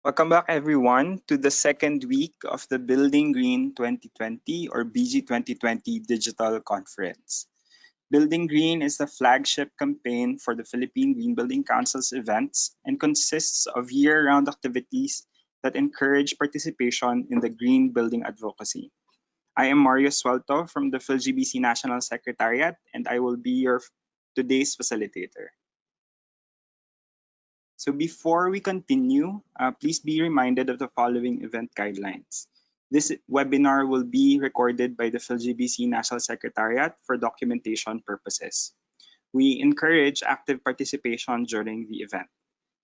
Welcome back everyone to the second week of the Building Green 2020 or BG2020 Digital Conference. Building Green is the flagship campaign for the Philippine Green Building Council's events and consists of year-round activities that encourage participation in the green building advocacy. I am Mario Suelto from the PHILGBC National Secretariat and I will be your today's facilitator. So before we continue, please be reminded of the following event guidelines. This webinar will be recorded by the PhilGBC National Secretariat for documentation purposes. We encourage active participation during the event.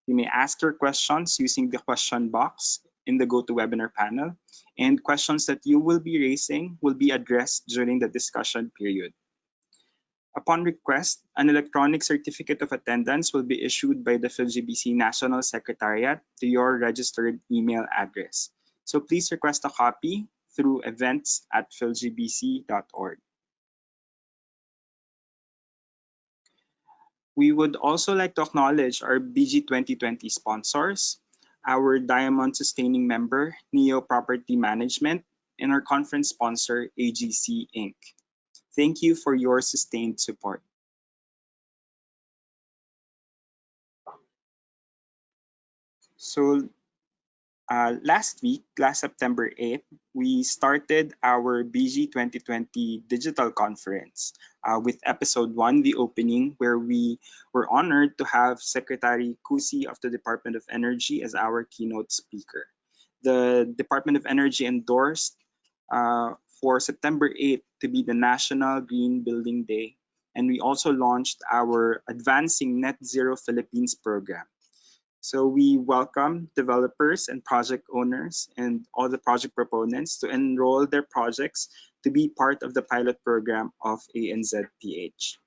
You may ask your questions using the question box in the GoToWebinar panel, and questions that you will be raising will be addressed during the discussion period. Upon request, an electronic certificate of attendance will be issued by the PhilGBC National Secretariat to your registered email address. So please request a copy through events@philgbc.org. We would also like to acknowledge our BG2020 sponsors, our Diamond Sustaining Member, Neo Property Management, and our conference sponsor, AGC Inc. Thank you for your sustained support. So last September 8th, we started our BG 2020 digital conference with episode 1, the opening, where we were honored to have Secretary Kusi of the Department of Energy as our keynote speaker. The Department of Energy endorsed for September 8th to be the National Green Building Day, and we also launched our Advancing Net Zero Philippines program. So we welcome developers and project owners and all the project proponents to enroll their projects to be part of the pilot program of ANZPH.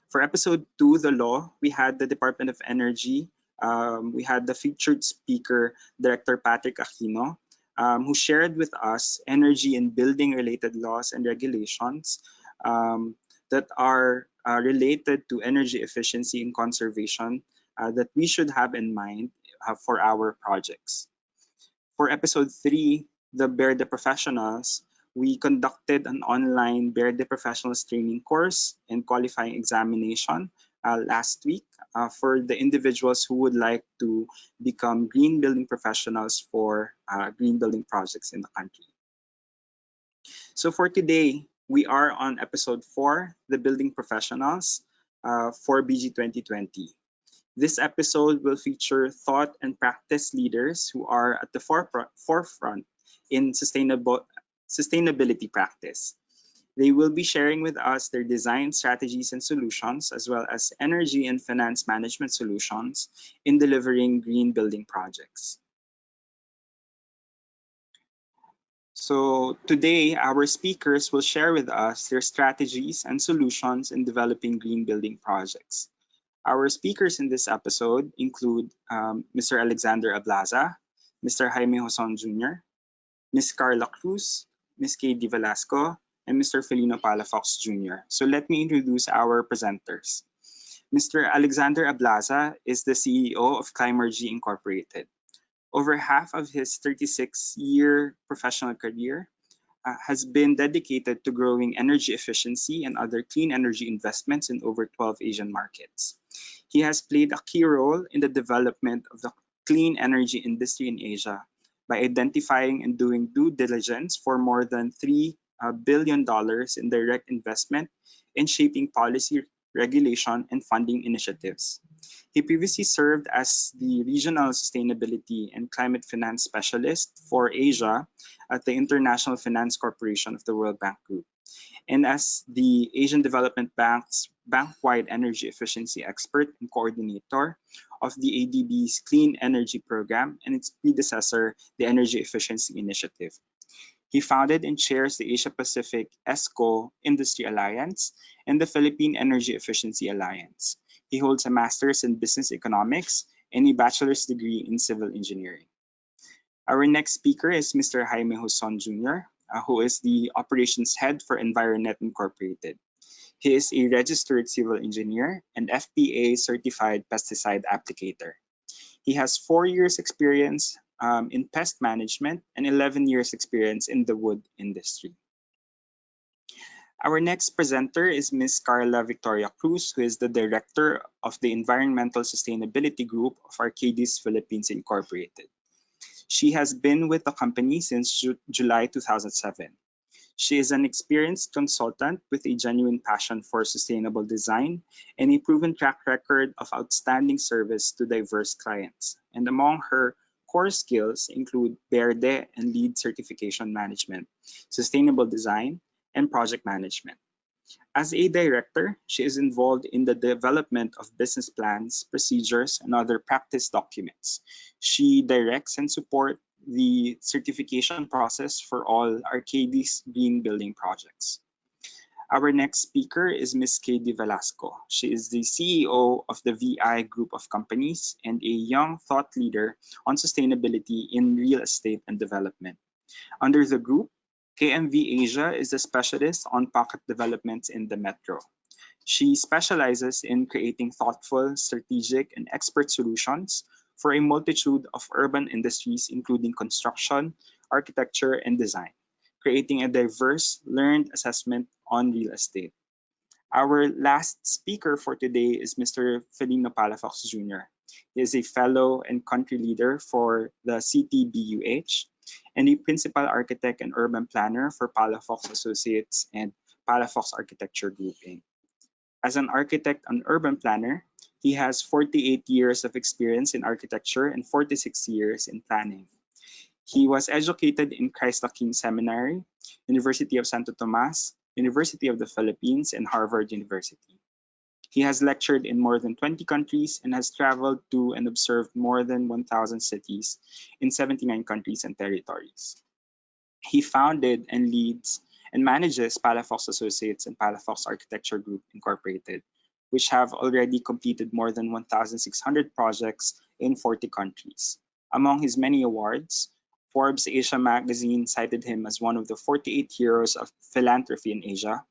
For episode 2, the law, we had the Department of Energy. We had the featured speaker, Director Patrick Aquino, who shared with us energy and building related laws and regulations that are related to energy efficiency and conservation that we should have in mind for our projects. For episode 3, the BERDE Professionals, we conducted an online BERDE Professionals training course and qualifying examination last week for the individuals who would like to become green building professionals for green building projects in the country. So for today, we are on episode 4, the Building Professionals for BG 2020. This episode will feature thought and practice leaders who are at the forefront in sustainability practice. They will be sharing with us their design strategies and solutions, as well as energy and finance management solutions in delivering green building projects. So today, our speakers will share with us their strategies and solutions in developing green building projects. Our speakers in this episode include Mr. Alexander Ablaza, Mr. Jaime Joson Jr., Ms. Carla Cruz, Ms. Katie Velasco, and Mr. Felino Palafox Jr. So let me introduce our presenters. Mr. Alexander Ablaza is the CEO of Climergy Incorporated. Over half of his 36-year professional career has been dedicated to growing energy efficiency and other clean energy investments in over 12 Asian markets. He has played a key role in the development of the clean energy industry in Asia by identifying and doing due diligence for more than $3 billion in direct investment in shaping policy, regulation, and funding initiatives. He previously served as the Regional Sustainability and Climate Finance Specialist for Asia at the International Finance Corporation of the World Bank Group, and as the Asian Development Bank's bank-wide energy efficiency expert and coordinator of the ADB's Clean Energy Program and its predecessor, the Energy Efficiency Initiative. He founded and chairs the Asia-Pacific ESCO Industry Alliance and the Philippine Energy Efficiency Alliance. He holds a master's in business economics and a bachelor's degree in civil engineering. Our next speaker is Mr. Jaime Joson Jr., who is the operations head for Environet Incorporated. He is a registered civil engineer and FPA certified pesticide applicator. He has 4 years experience in pest management and 11 years experience in the wood industry. Our next presenter is Ms. Carla Victoria Cruz, who is the Director of the Environmental Sustainability Group of Arcadis Philippines Incorporated. She has been with the company since July 2007. She is an experienced consultant with a genuine passion for sustainable design and a proven track record of outstanding service to diverse clients. And among her core skills include BERDE and LEED certification management, sustainable design, and project management. As a director, she is involved in the development of business plans, procedures, and other practice documents. She directs and supports the certification process for all Arcadis green building projects. Our next speaker is Ms. Katie Velasco. She is the CEO of the VI Group of Companies and a young thought leader on sustainability in real estate and development. Under the group, KMV Asia is a specialist on pocket developments in the metro. She specializes in creating thoughtful, strategic, and expert solutions for a multitude of urban industries, including construction, architecture, and design, creating a diverse, learned assessment on real estate. Our last speaker for today is Mr. Felino Palafox Jr. He is a fellow and country leader for the CTBUH and a principal architect and urban planner for Palafox Associates and Palafox Architecture Group Inc. As an architect and urban planner, he has 48 years of experience in architecture and 46 years in planning. He was educated in Christ the King Seminary, University of Santo Tomas, University of the Philippines, and Harvard University. He has lectured in more than 20 countries and has traveled to and observed more than 1,000 cities in 79 countries and territories. He founded and leads and manages Palafox Associates and Palafox Architecture Group Incorporated, which have already completed more than 1,600 projects in 40 countries. Among his many awards, Forbes Asia magazine cited him as one of the 48 heroes of philanthropy in Asia.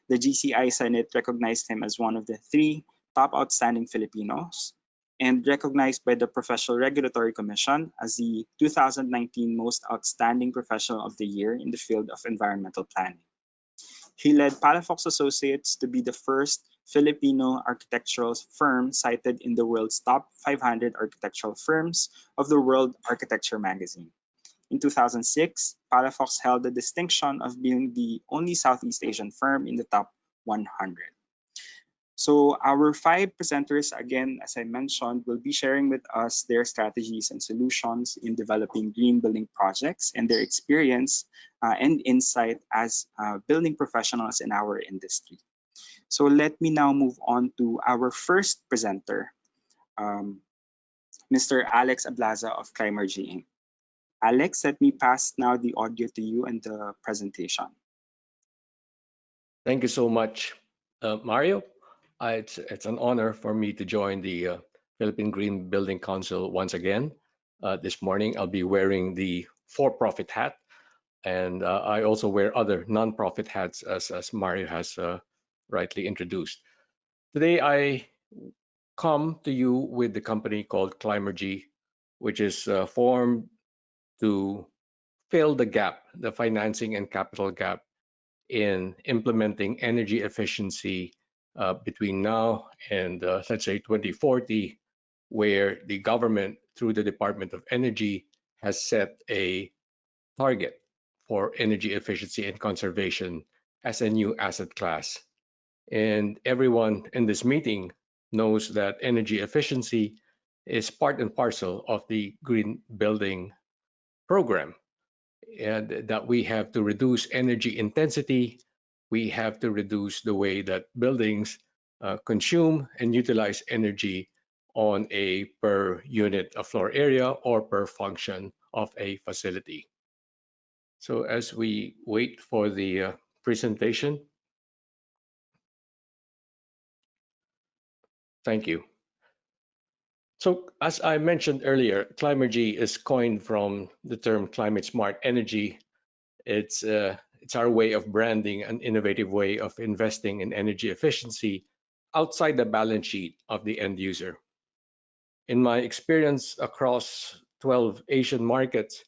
The GCI Senate recognized him as one of the 3 top outstanding Filipinos, and recognized by the Professional Regulatory Commission as the 2019 Most Outstanding Professional of the Year in the field of environmental planning. He led Palafox Associates to be the first Filipino architectural firm cited in the world's top 500 architectural firms of the World Architecture magazine. In 2006, Palafox held the distinction of being the only Southeast Asian firm in the top 100. So our 5 presenters, again, as I mentioned, will be sharing with us their strategies and solutions in developing green building projects and their experience and insight as building professionals in our industry. So let me now move on to our first presenter, Mr. Alex Ablaza of Climergy Inc. Alex, let me pass now the audio to you and the presentation. Thank you so much, Mario. It's an honor for me to join the Philippine Green Building Council once again. This morning, I'll be wearing the for-profit hat, and I also wear other non-profit hats, as Mario has rightly introduced. Today, I come to you with the company called Climergy, which is formed to fill the gap, the financing and capital gap in implementing energy efficiency between now and let's say 2040, where the government through the Department of Energy has set a target for energy efficiency and conservation as a new asset class. And everyone in this meeting knows that energy efficiency is part and parcel of the green building program, and that we have to reduce energy intensity. We have to reduce the way that buildings consume and utilize energy on a per unit of floor area or per function of a facility. So as we wait for the presentation, thank you. So as I mentioned earlier, Climergy is coined from the term climate smart energy. It's our way of branding an innovative way of investing in energy efficiency outside the balance sheet of the end user. In my experience across 12 Asian markets,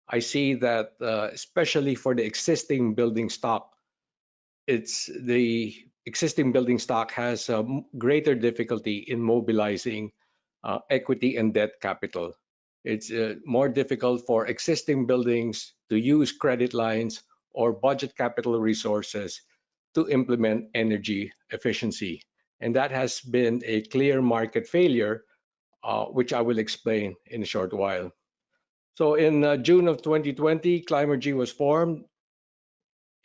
I see that especially for the existing building stock, it's the existing building stock has greater difficulty in mobilizing equity and debt capital. It's more difficult for existing buildings to use credit lines or budget capital resources to implement energy efficiency. And that has been a clear market failure, which I will explain in a short while. So in June of 2020, Climergy was formed,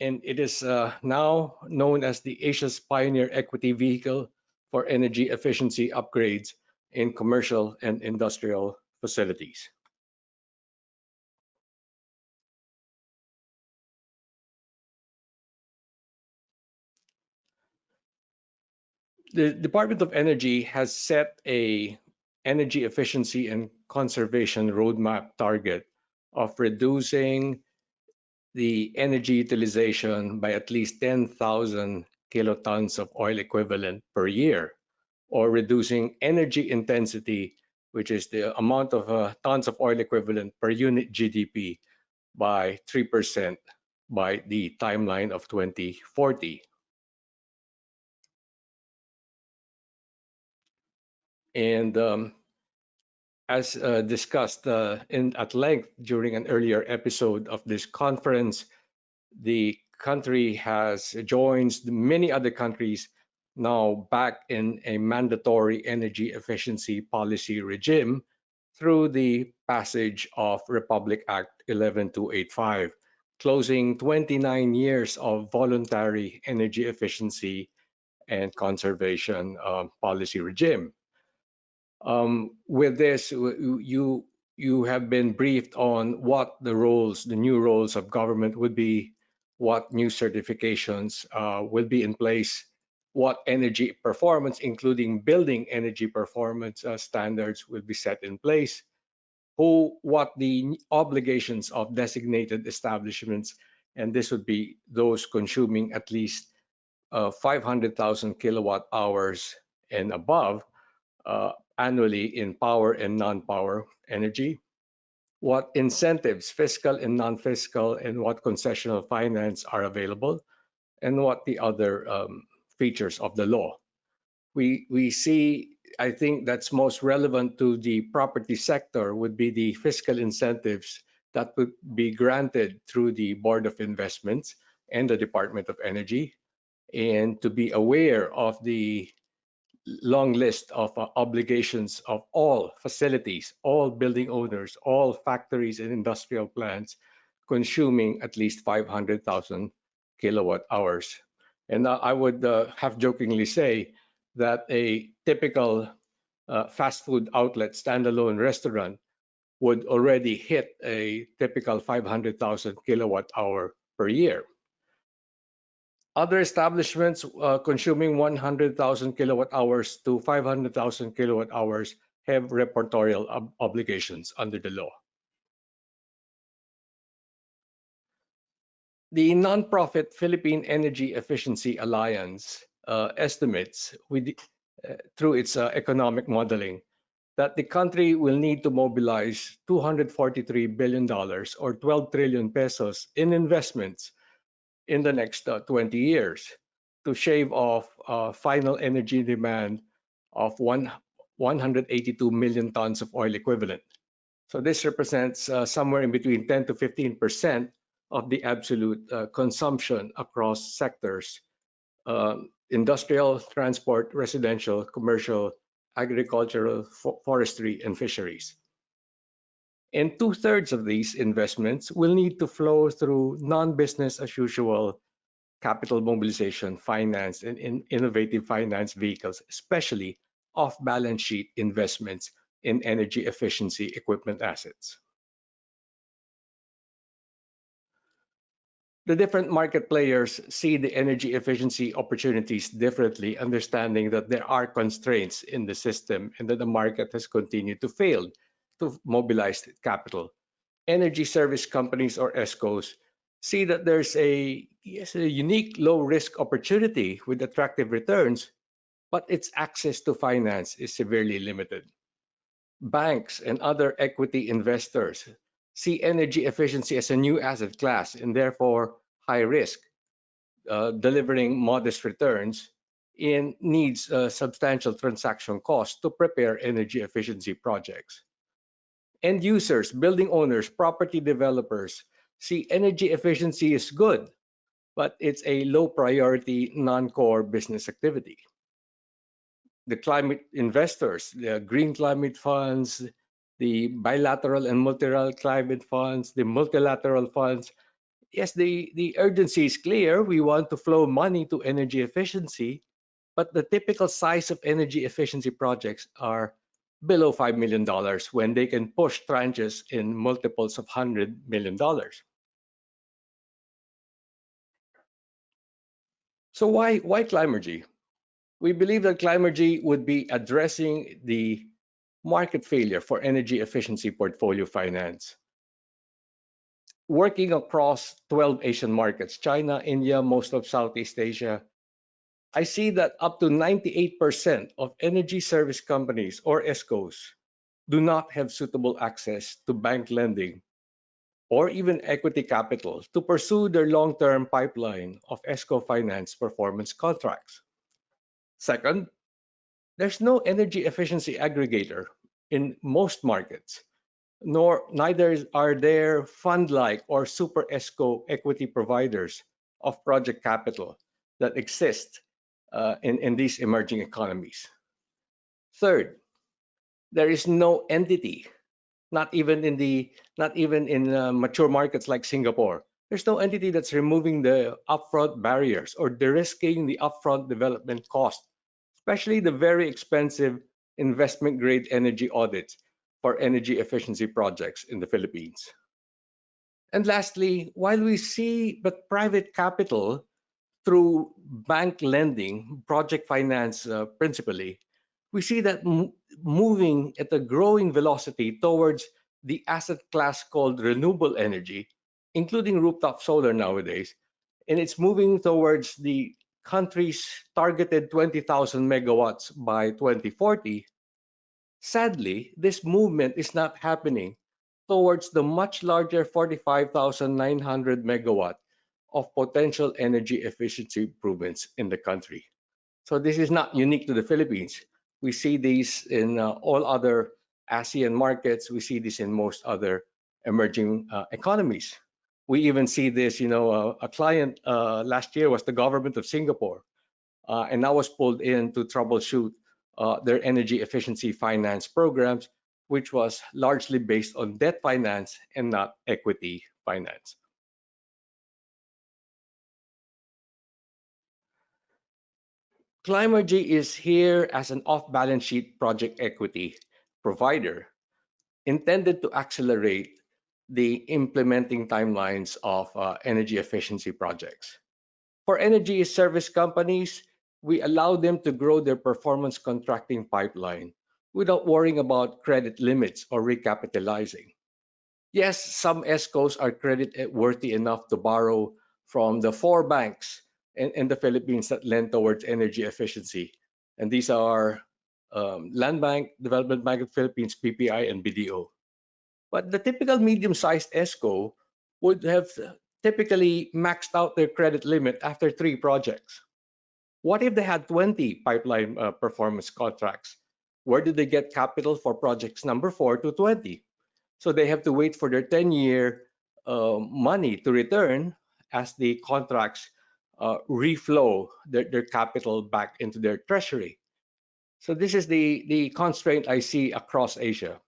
and it is now known as the Asia's Pioneer Equity Vehicle for Energy Efficiency Upgrades in Commercial and Industrial Facilities. The Department of Energy has set a energy efficiency and conservation roadmap target of reducing the energy utilization by at least 10,000 kilotons of oil equivalent per year, or reducing energy intensity, which is the amount of tons of oil equivalent per unit GDP, by 3% by the timeline of 2040. And as discussed at length during an earlier episode of this conference, the country has joins many other countries now back in a mandatory energy efficiency policy regime through the passage of Republic Act 11285, closing 29 years of voluntary energy efficiency and conservation policy regime. With this, you have been briefed on what the new roles of government would be, what new certifications will be in place, what energy performance, including building energy performance standards, will be set in place, what the obligations of designated establishments, and this would be those consuming at least 500,000 kilowatt hours and above uh, annually in power and non-power energy, what incentives, fiscal and non-fiscal, and what concessional finance are available, and what the other features of the law. We see, I think that's most relevant to the property sector would be the fiscal incentives that would be granted through the Board of Investments and the Department of Energy, and to be aware of the long list of obligations of all facilities, all building owners, all factories and industrial plants consuming at least 500,000 kilowatt hours. And I would half jokingly say that a typical fast food outlet standalone restaurant would already hit a typical 500,000 kilowatt hour per year. Other establishments consuming 100,000 kilowatt hours to 500,000 kilowatt hours have reportorial obligations under the law. The nonprofit Philippine Energy Efficiency Alliance estimates through its economic modeling that the country will need to mobilize $243 billion or 12 trillion pesos in investments in the next 20 years to shave off final energy demand of 182 million tons of oil equivalent. So this represents somewhere in between 10 to 15% of the absolute consumption across sectors: industrial, transport, residential, commercial, agricultural, forestry, and fisheries. And two-thirds of these investments will need to flow through non-business as usual capital mobilization, finance, and innovative finance vehicles, especially off-balance sheet investments in energy efficiency equipment assets. The different market players see the energy efficiency opportunities differently, understanding that there are constraints in the system and that the market has continued to fail to mobilize capital. Energy service companies, or ESCOs, see that there's a unique low risk opportunity with attractive returns, but its access to finance is severely limited. Banks and other equity investors see energy efficiency as a new asset class and therefore high risk, delivering modest returns and needs substantial transaction costs to prepare energy efficiency projects. End users, building owners, property developers see energy efficiency is good, but it's a low priority, non core business activity. The climate investors, the green climate funds, the bilateral and multilateral climate funds, the multilateral funds, yes, the urgency is clear. We want to flow money to energy efficiency, but the typical size of energy efficiency projects are below $5 million when they can push tranches in multiples of $100 million. So why Climergy? We believe that Climergy would be addressing the market failure for energy efficiency portfolio finance. Working across 12 Asian markets, China, India, most of Southeast Asia, I see that up to 98% of energy service companies or ESCOs do not have suitable access to bank lending or even equity capital to pursue their long-term pipeline of ESCO finance performance contracts. Second, there's no energy efficiency aggregator in most markets, nor neither are there fund-like or super ESCO equity providers of project capital that exist in these emerging economies. Third, there is no entity, not even in mature markets like Singapore. There's no entity that's removing the upfront barriers or de-risking the upfront development cost, especially the very expensive investment grade energy audits for energy efficiency projects in the Philippines. And lastly, while we see but private capital through bank lending, project finance principally, we see that moving at a growing velocity towards the asset class called renewable energy, including rooftop solar nowadays, and it's moving towards the country's targeted 20,000 megawatts by 2040. Sadly, this movement is not happening towards the much larger 45,900 megawatt of potential energy efficiency improvements in the country. So this is not unique to the Philippines. We see these in all other ASEAN markets. We see this in most other emerging economies. We even see this, a client last year was the government of Singapore, and I was pulled in to troubleshoot their energy efficiency finance programs, which was largely based on debt finance and not equity finance. Climergy is here as an off-balance sheet project equity provider intended to accelerate the implementing timelines of energy efficiency projects. For energy service companies, we allow them to grow their performance contracting pipeline without worrying about credit limits or recapitalizing. Yes, some ESCOs are credit worthy enough to borrow from the four banks in the Philippines that lend towards energy efficiency. And these are Land Bank, Development Bank of the Philippines, PPI, and BDO. But the typical medium-sized ESCO would have typically maxed out their credit limit after 3 projects. What if they had 20 pipeline performance contracts? Where do they get capital for projects number 4 to 20? So they have to wait for their 10-year money to return as the contracts reflow their capital back into their treasury. So this is the constraint I see across Asia.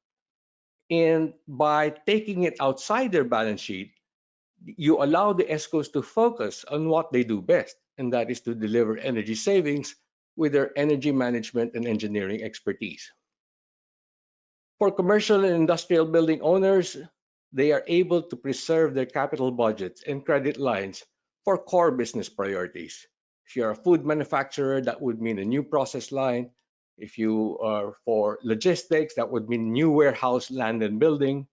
And by taking it outside their balance sheet, you allow the ESCOs to focus on what they do best, and that is to deliver energy savings with their energy management and engineering expertise. For commercial and industrial building owners, they are able to preserve their capital budgets and credit lines for core business priorities. If you're a food manufacturer, that would mean a new process line. If you are for logistics, that would mean new warehouse, land, and building.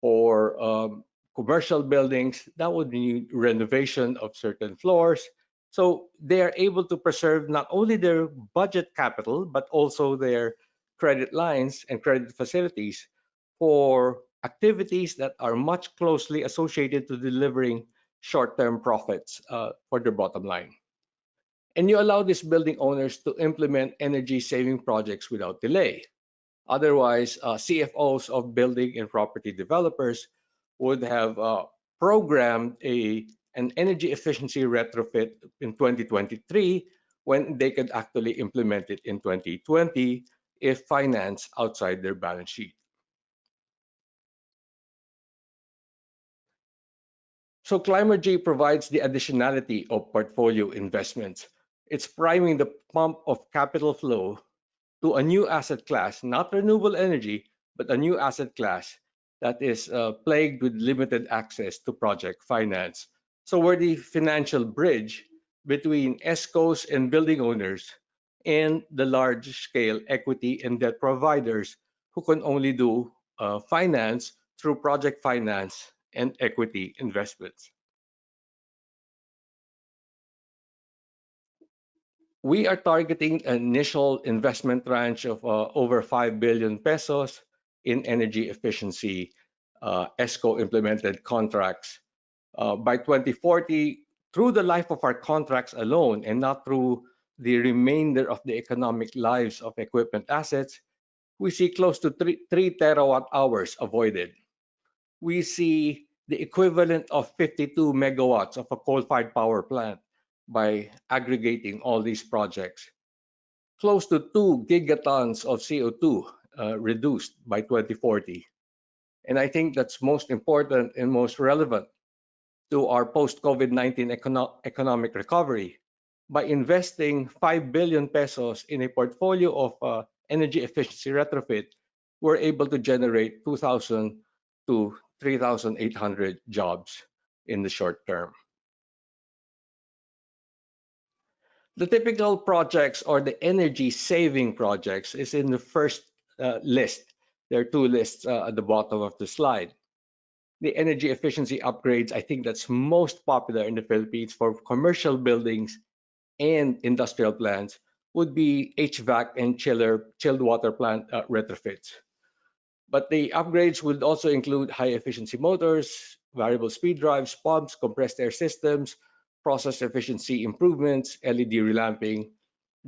For commercial buildings, that would mean renovation of certain floors. So they are able to preserve not only their budget capital, but also their credit lines and credit facilities for activities that are much closely associated to delivering short-term profits for their bottom line. And you allow these building owners to implement energy saving projects without delay. Otherwise, CFOs of building and property developers would have programmed an energy efficiency retrofit in 2023 when they could actually implement it in 2020 if financed outside their balance sheet. So Climergy provides the additionality of portfolio investments. It's priming the pump of capital flow to a new asset class, not renewable energy, but a new asset class that is plagued with limited access to project finance. So we're the financial bridge between ESCOs and building owners and the large-scale equity and debt providers who can only do finance through project finance and equity investments. We are targeting an initial investment tranche of over 5 billion pesos in energy efficiency ESCO implemented contracts. By 2040, through the life of our contracts alone and not through the remainder of the economic lives of equipment assets, we see close to 3 terawatt hours avoided. We see the equivalent of 52 megawatts of a coal-fired power plant by aggregating all these projects. Close to 2 gigatons of CO2 reduced by 2040. And I think that's most important and most relevant to our post-COVID-19 economic recovery. By investing 5 billion pesos in a portfolio of energy efficiency retrofit, we're able to generate 2,000 to 3,800 jobs in the short term. The typical projects or the energy saving projects is in the first list. There are two lists at the bottom of the slide. The energy efficiency upgrades, I think that's most popular in the Philippines for commercial buildings and industrial plants, would be HVAC and chilled water plant retrofits. But the upgrades would also include high efficiency motors, variable speed drives, pumps, compressed air systems, process efficiency improvements, LED relamping,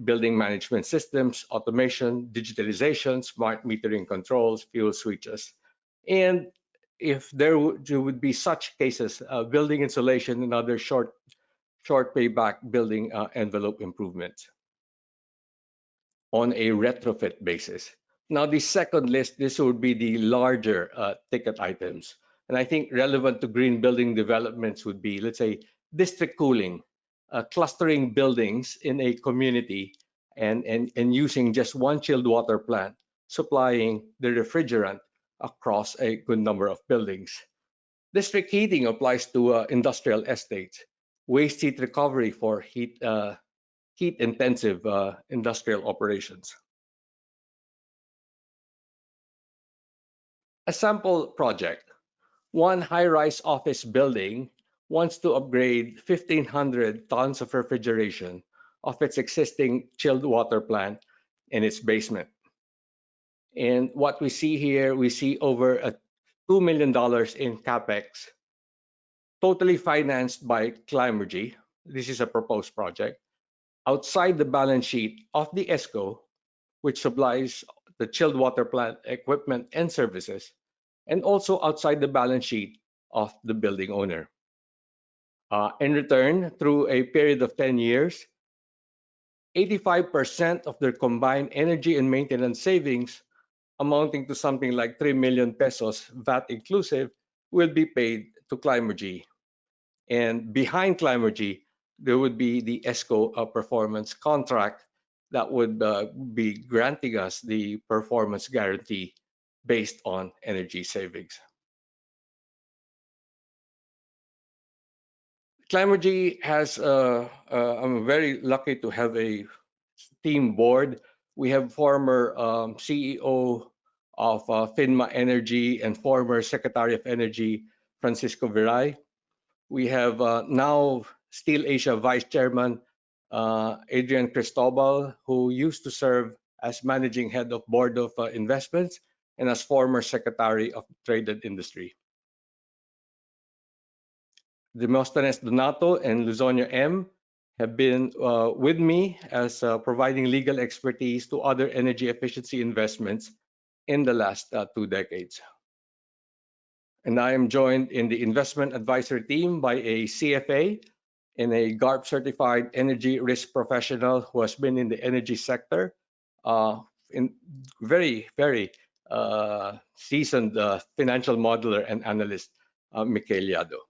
building management systems, automation, digitalization, smart metering controls, fuel switches. And if there would be such cases, building insulation and other short payback building envelope improvements on a retrofit basis. Now, the second list, this would be the larger ticket items. And I think relevant to green building developments would be, let's say, district cooling, clustering buildings in a community and using just one chilled water plant, supplying the refrigerant across a good number of buildings. District heating applies to industrial estates, waste heat recovery for heat-intensive industrial operations. A sample project. One high-rise office building wants to upgrade 1,500 tons of refrigeration of its existing chilled water plant in its basement. And what we see here, we see over $2 million in CapEx, totally financed by Climergy. This is a proposed project. Outside the balance sheet of the ESCO, which supplies the chilled water plant equipment and services, and also outside the balance sheet of the building owner. In return, through a period of 10 years, 85% of their combined energy and maintenance savings, amounting to something like 3 million pesos, VAT inclusive, will be paid to Climergy. And behind Climergy, there would be the ESCO performance contract that would be granting us the performance guarantee based on energy savings. Climergy has, I'm very lucky to have a team board. We have former CEO of FINMA Energy and former Secretary of Energy, Francisco Viray. We have now Steel Asia Vice Chairman, Adrian Cristobal, who used to serve as Managing Head of Board of Investments and as former Secretary of Trade and Industry. Demosthenes Donato and Luzonia M. have been with me as providing legal expertise to other energy efficiency investments in the last 2 decades. And I am joined in the investment advisory team by a CFA and a GARP certified energy risk professional who has been in the energy sector, in very seasoned financial modeler and analyst, Mikel Yado.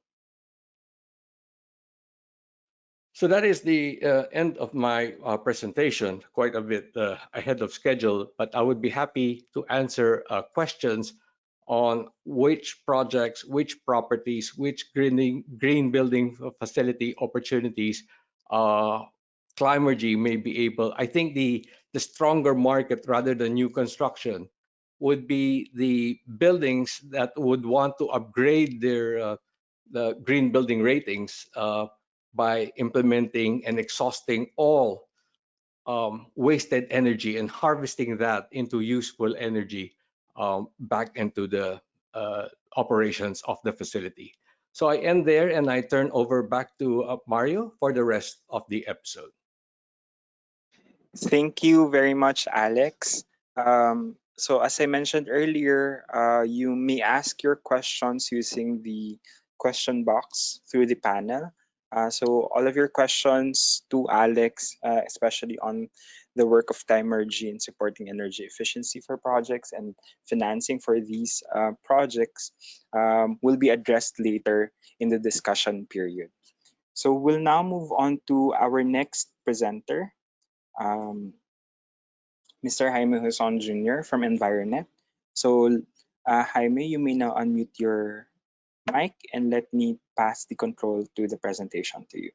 So that is the end of my presentation, quite a bit ahead of schedule, but I would be happy to answer questions on which projects, which properties, which green building facility opportunities Climergy may be able. I think the stronger market rather than new construction would be the buildings that would want to upgrade their the green building ratings by implementing and exhausting all wasted energy and harvesting that into useful energy back into the operations of the facility. So I end there and I turn over back to Mario for the rest of the episode. Thank you very much, Alex. So as I mentioned earlier, you may ask your questions using the question box through the panel. So all of your questions to Alex, especially on the work of Timergy in supporting energy efficiency for projects and financing for these projects, will be addressed later in the discussion period. So we'll now move on to our next presenter, um, Mr. Jaime Huson Jr. from Environet. So, Jaime, you may now unmute your mic and let me pass the control to the presentation to you.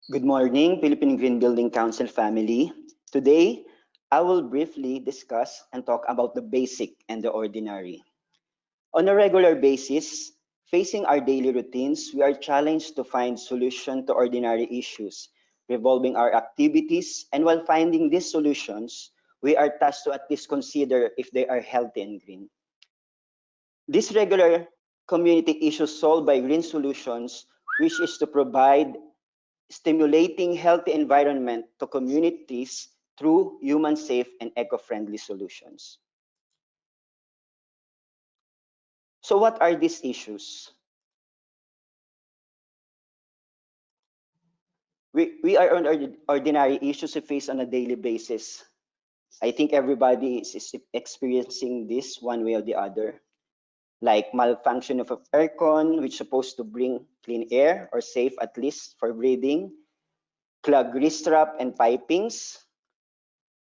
Good morning, Philippine Green Building Council family. Today, I will briefly discuss and talk about the basic and the ordinary. On a regular basis, facing our daily routines, we are challenged to find solutions to ordinary issues revolving our activities, and while finding these solutions, we are tasked to at least consider if they are healthy and green. These regular community issues solved by green solutions, which is to provide stimulating healthy environment to communities through human safe and eco-friendly solutions. So what are these issues? We are on ordinary issues we face on a daily basis. I think everybody is experiencing this one way or the other, like malfunction of an aircon, which is supposed to bring clean air or safe at least for breathing, clogged grease trap and pipings,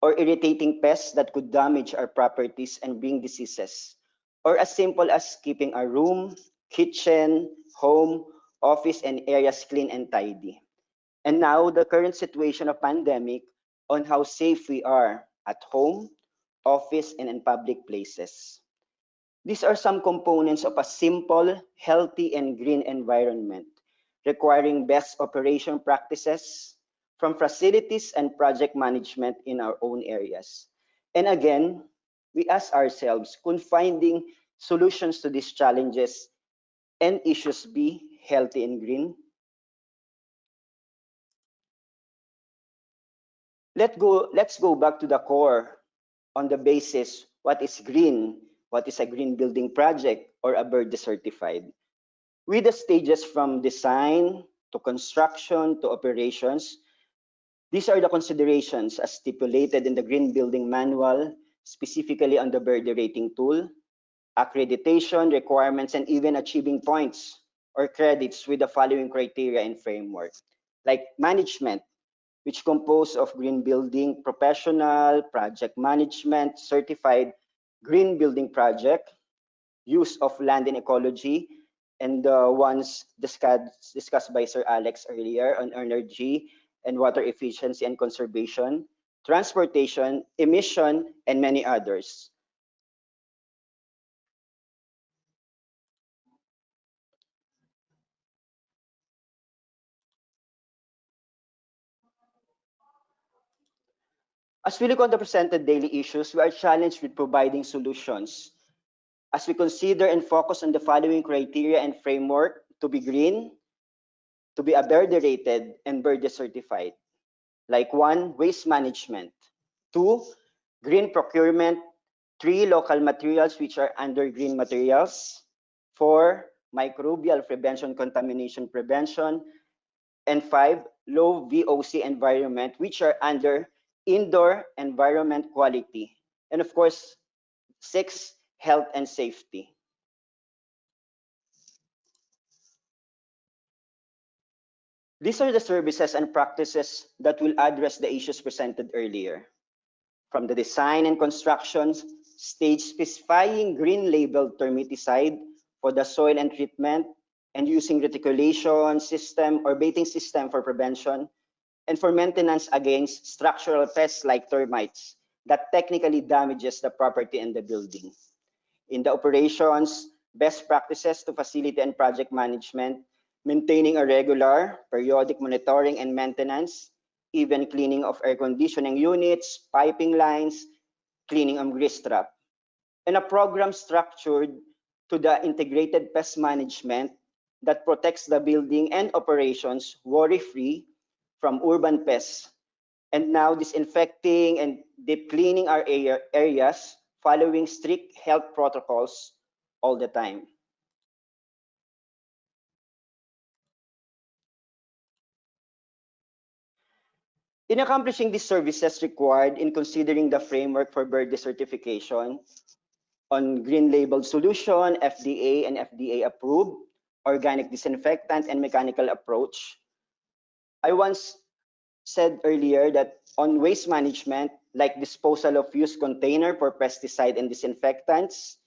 or irritating pests that could damage our properties and bring diseases, or as simple as keeping our room, kitchen, home, office, and areas clean and tidy. And now the current situation of pandemic on how safe we are at home, office, and in public places. These are some components of a simple, healthy, and green environment, requiring best operation practices from facilities and project management in our own areas. And again, we ask ourselves, could finding solutions to these challenges and issues be healthy and green? Let's go back to the core on the basis what is green, what is a green building project or a bird certified. With the stages from design to construction to operations, these are the considerations as stipulated in the Green Building Manual, specifically on the bird rating tool, accreditation requirements, and even achieving points or credits with the following criteria and framework, like management, which composed of green building professional, project management, certified green building project, use of land and ecology, and the ones discussed by Sir Alex earlier on energy and water efficiency and conservation, transportation, emission, and many others. As we look on the presented daily issues, we are challenged with providing solutions. As we consider and focus on the following criteria and framework to be green, to be a Verde rated, and Verde certified. Like one, waste management. Two, green procurement. Three, local materials which are under green materials. Four, microbial prevention, contamination prevention. And five, low VOC environment, which are under indoor environment quality. And of course, six, health and safety. These are the services and practices that will address the issues presented earlier. From the design and construction stage, specifying green labeled termiticide for the soil and treatment, and using reticulation system or baiting system for prevention, and for maintenance against structural pests like termites that technically damages the property and the building. In the operations, best practices to facility and project management, maintaining a regular, periodic monitoring and maintenance, even cleaning of air conditioning units, piping lines, cleaning of grease trap, and a program structured to the integrated pest management that protects the building and operations worry-free from urban pests, and now disinfecting and deep cleaning our areas following strict health protocols all the time. In accomplishing these services required in considering the framework for Verde certification on green labeled solution, FDA and FDA approved, organic disinfectant and mechanical approach, I once said earlier that on waste management, like disposal of used container for pesticide and disinfectants,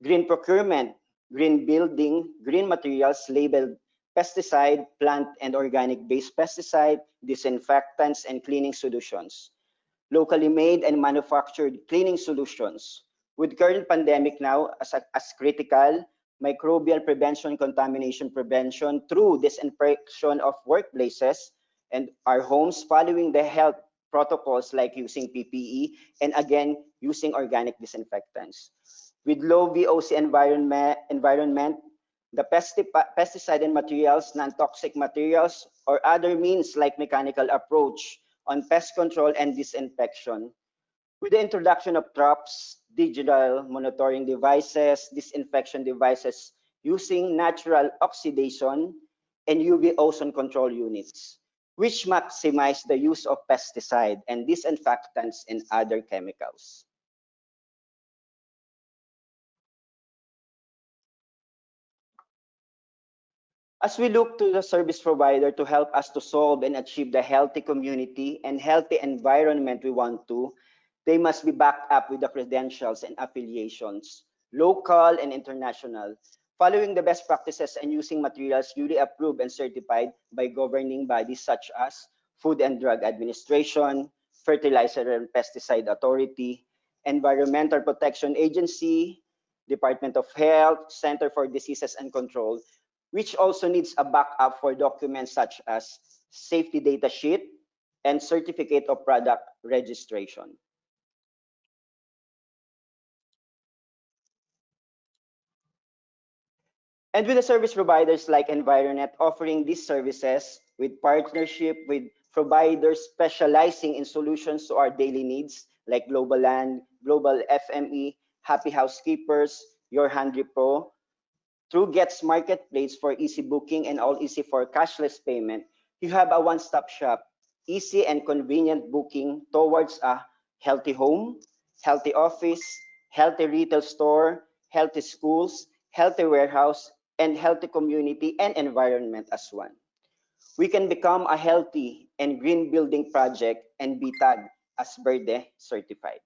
green procurement, green building, green materials labeled pesticide, plant and organic based pesticide, disinfectants and cleaning solutions, locally made and manufactured cleaning solutions. With current pandemic now as critical, microbial prevention, contamination prevention through disinfection of workplaces and our homes following the health protocols like using PPE and again using organic disinfectants. With low VOC environment, the pesticide and materials, non-toxic materials, or other means like mechanical approach on pest control and disinfection. With the introduction of traps, digital monitoring devices, disinfection devices using natural oxidation, and UV ozone control units, which maximize the use of pesticide and disinfectants and other chemicals. As we look to the service provider to help us to solve and achieve the healthy community and healthy environment we want to, they must be backed up with the credentials and affiliations, local and international, following the best practices and using materials duly approved and certified by governing bodies such as Food and Drug Administration, Fertilizer and Pesticide Authority, Environmental Protection Agency, Department of Health, Center for Diseases and Control, which also needs a backup for documents such as safety data sheet and certificate of product registration. And with the service providers like Environet offering these services with partnership with providers specializing in solutions to our daily needs like Global Land, Global FME, Happy Housekeepers, Your Hand Pro, through Get's Marketplace for easy booking and All Easy for cashless payment, you have a one-stop shop, easy and convenient booking towards a healthy home, healthy office, healthy retail store, healthy schools, healthy warehouse, and healthy community and environment as one. We can become a healthy and green building project and be tagged as Verde certified.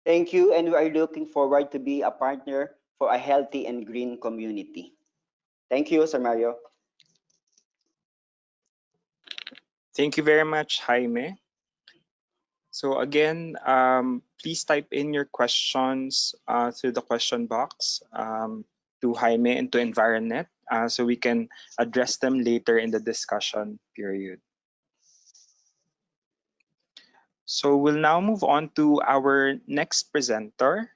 Thank you, and we are looking forward to be a partner for a healthy and green community. Thank you, Sir Mario. Thank you very much, Jaime. So again, please type in your questions through the question box to Jaime and to Environet so we can address them later in the discussion period. So we'll now move on to our next presenter.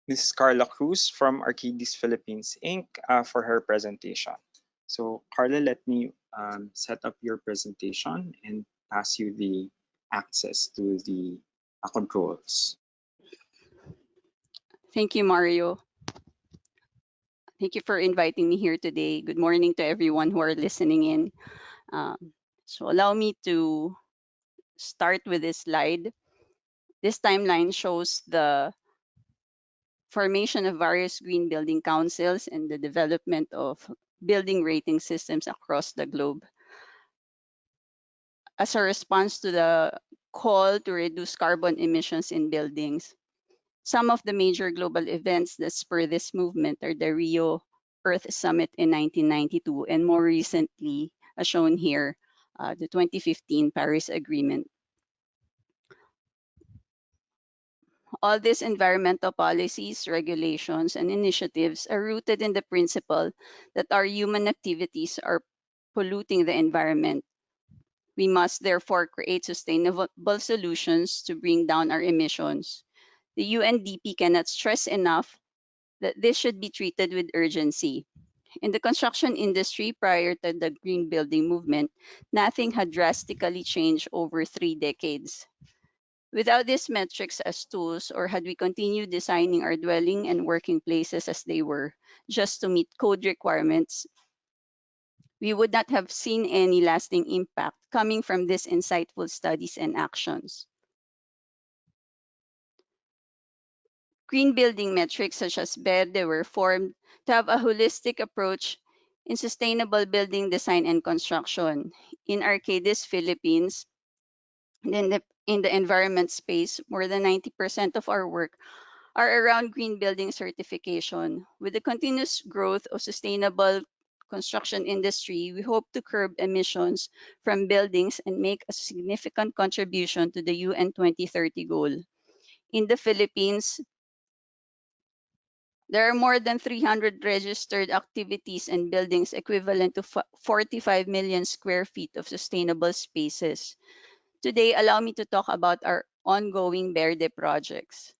This is Carla Cruz from Arcadis Philippines Inc. For her presentation. So Carla, let me set up your presentation and pass you the access to the controls. Thank you, Mario. Thank you for inviting me here today. Good morning to everyone who are listening in. So allow me to start with this slide. This timeline shows the formation of various green building councils and the development of building rating systems across the globe. As a response to the call to reduce carbon emissions in buildings, some of the major global events that spur this movement are the Rio Earth Summit in 1992 and more recently, as shown here, the 2015 Paris Agreement. All these environmental policies, regulations, and initiatives are rooted in the principle that our human activities are polluting the environment. We must therefore create sustainable solutions to bring down our emissions. The UNDP cannot stress enough that this should be treated with urgency. In the construction industry prior to the green building movement, nothing had drastically changed over 3 decades. Without these metrics as tools, or had we continued designing our dwelling and working places as they were, just to meet code requirements, we would not have seen any lasting impact coming from these insightful studies and actions. Green building metrics such as BERDE were formed to have a holistic approach in sustainable building design and construction. In Arcadis, Philippines, in the environment space, more than 90% of our work are around green building certification. With the continuous growth of sustainable construction industry, we hope to curb emissions from buildings and make a significant contribution to the UN 2030 goal. In the Philippines, there are more than 300 registered activities and buildings equivalent to 45 million square feet of sustainable spaces. Today, allow me to talk about our ongoing BERDE projects.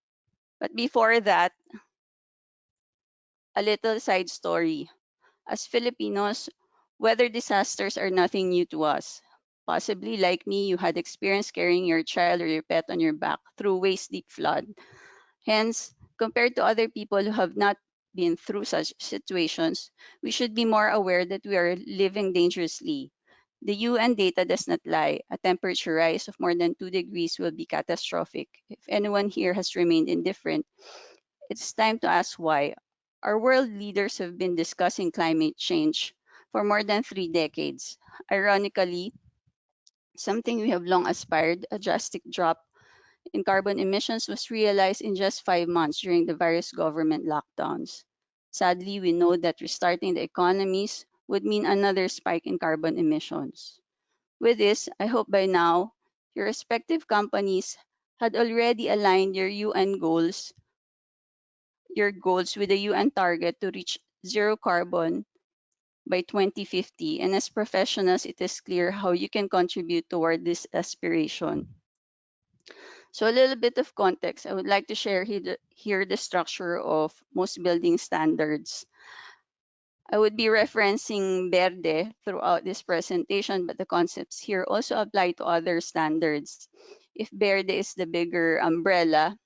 But before that, a little side story. As Filipinos, weather disasters are nothing new to us. Possibly, like me, you had experience carrying your child or your pet on your back through waist-deep flood. Hence, compared to other people who have not been through such situations, we should be more aware that we are living dangerously. The UN data does not lie. A temperature rise of more than 2 degrees will be catastrophic. If anyone here has remained indifferent, it's time to ask why. Our world leaders have been discussing climate change for more than 3 decades. Ironically, something we have long aspired, a drastic drop in carbon emissions, was realized in just 5 months during the various government lockdowns. Sadly, we know that restarting the economies would mean another spike in carbon emissions. With this, I hope by now your respective companies had already aligned your goals with the UN target to reach zero carbon by 2050. And as professionals, it is clear how you can contribute toward this aspiration. So a little bit of context, I would like to share here the structure of most building standards. I would be referencing BERDE throughout this presentation, but the concepts here also apply to other standards. If BERDE is the bigger umbrella,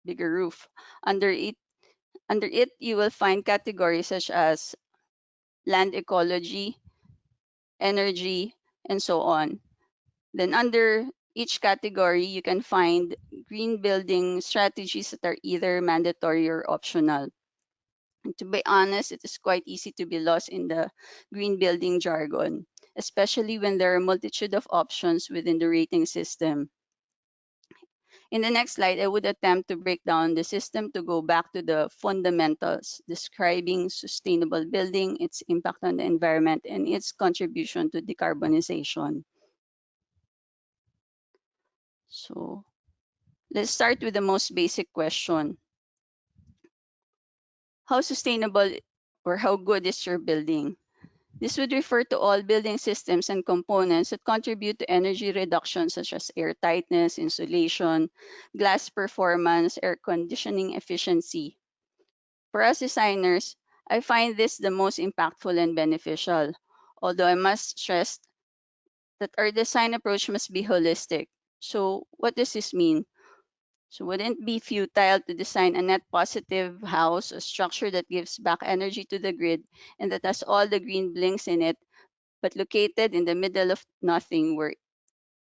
bigger roof, under it you will find categories such as land ecology, energy, and so on. Then under each category, you can find green building strategies that are either mandatory or optional. And to be honest, it is quite easy to be lost in the green building jargon, especially when there are a multitude of options within the rating system. In the next slide, I would attempt to break down the system to go back to the fundamentals, describing sustainable building, its impact on the environment, and its contribution to decarbonization. So let's start with the most basic question. How sustainable or how good is your building? This would refer to all building systems and components that contribute to energy reduction, such as air tightness, insulation, glass performance, air conditioning efficiency. For us designers, I find this the most impactful and beneficial, although I must stress that our design approach must be holistic. So what does this mean? So wouldn't it be futile to design a net positive house, a structure that gives back energy to the grid and that has all the green blinks in it, but located in the middle of nothing where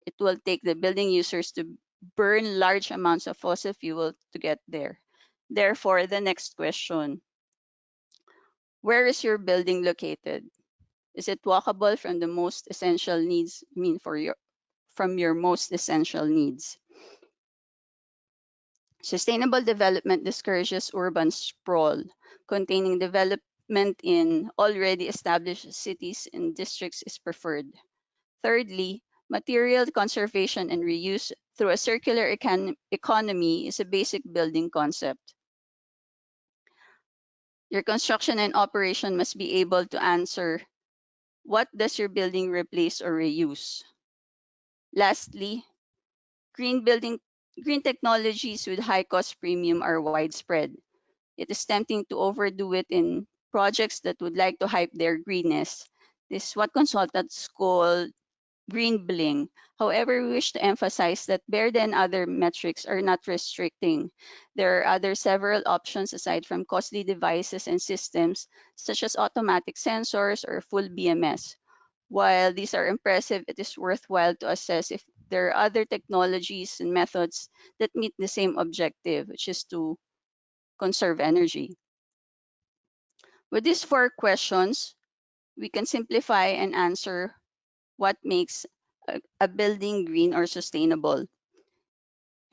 it will take the building users to burn large amounts of fossil fuel to get there? Therefore, the next question, where is your building located? Is it walkable from the most essential needs, from your most essential needs? Sustainable development discourages urban sprawl, containing development in already established cities and districts is preferred. Thirdly, material conservation and reuse through a circular economy is a basic building concept. Your construction and operation must be able to answer, what does your building replace or reuse? Lastly, green building green technologies with high cost premium are widespread. It is tempting to overdo it in projects that would like to hype their greenness. This is what consultants call green bling. However, we wish to emphasize that BERDA and other metrics are not restricting. There are other several options aside from costly devices and systems, such as automatic sensors or full BMS. While these are impressive, it is worthwhile to assess if there are other technologies and methods that meet the same objective, which is to conserve energy. With these four questions, we can simplify and answer what makes a building green or sustainable.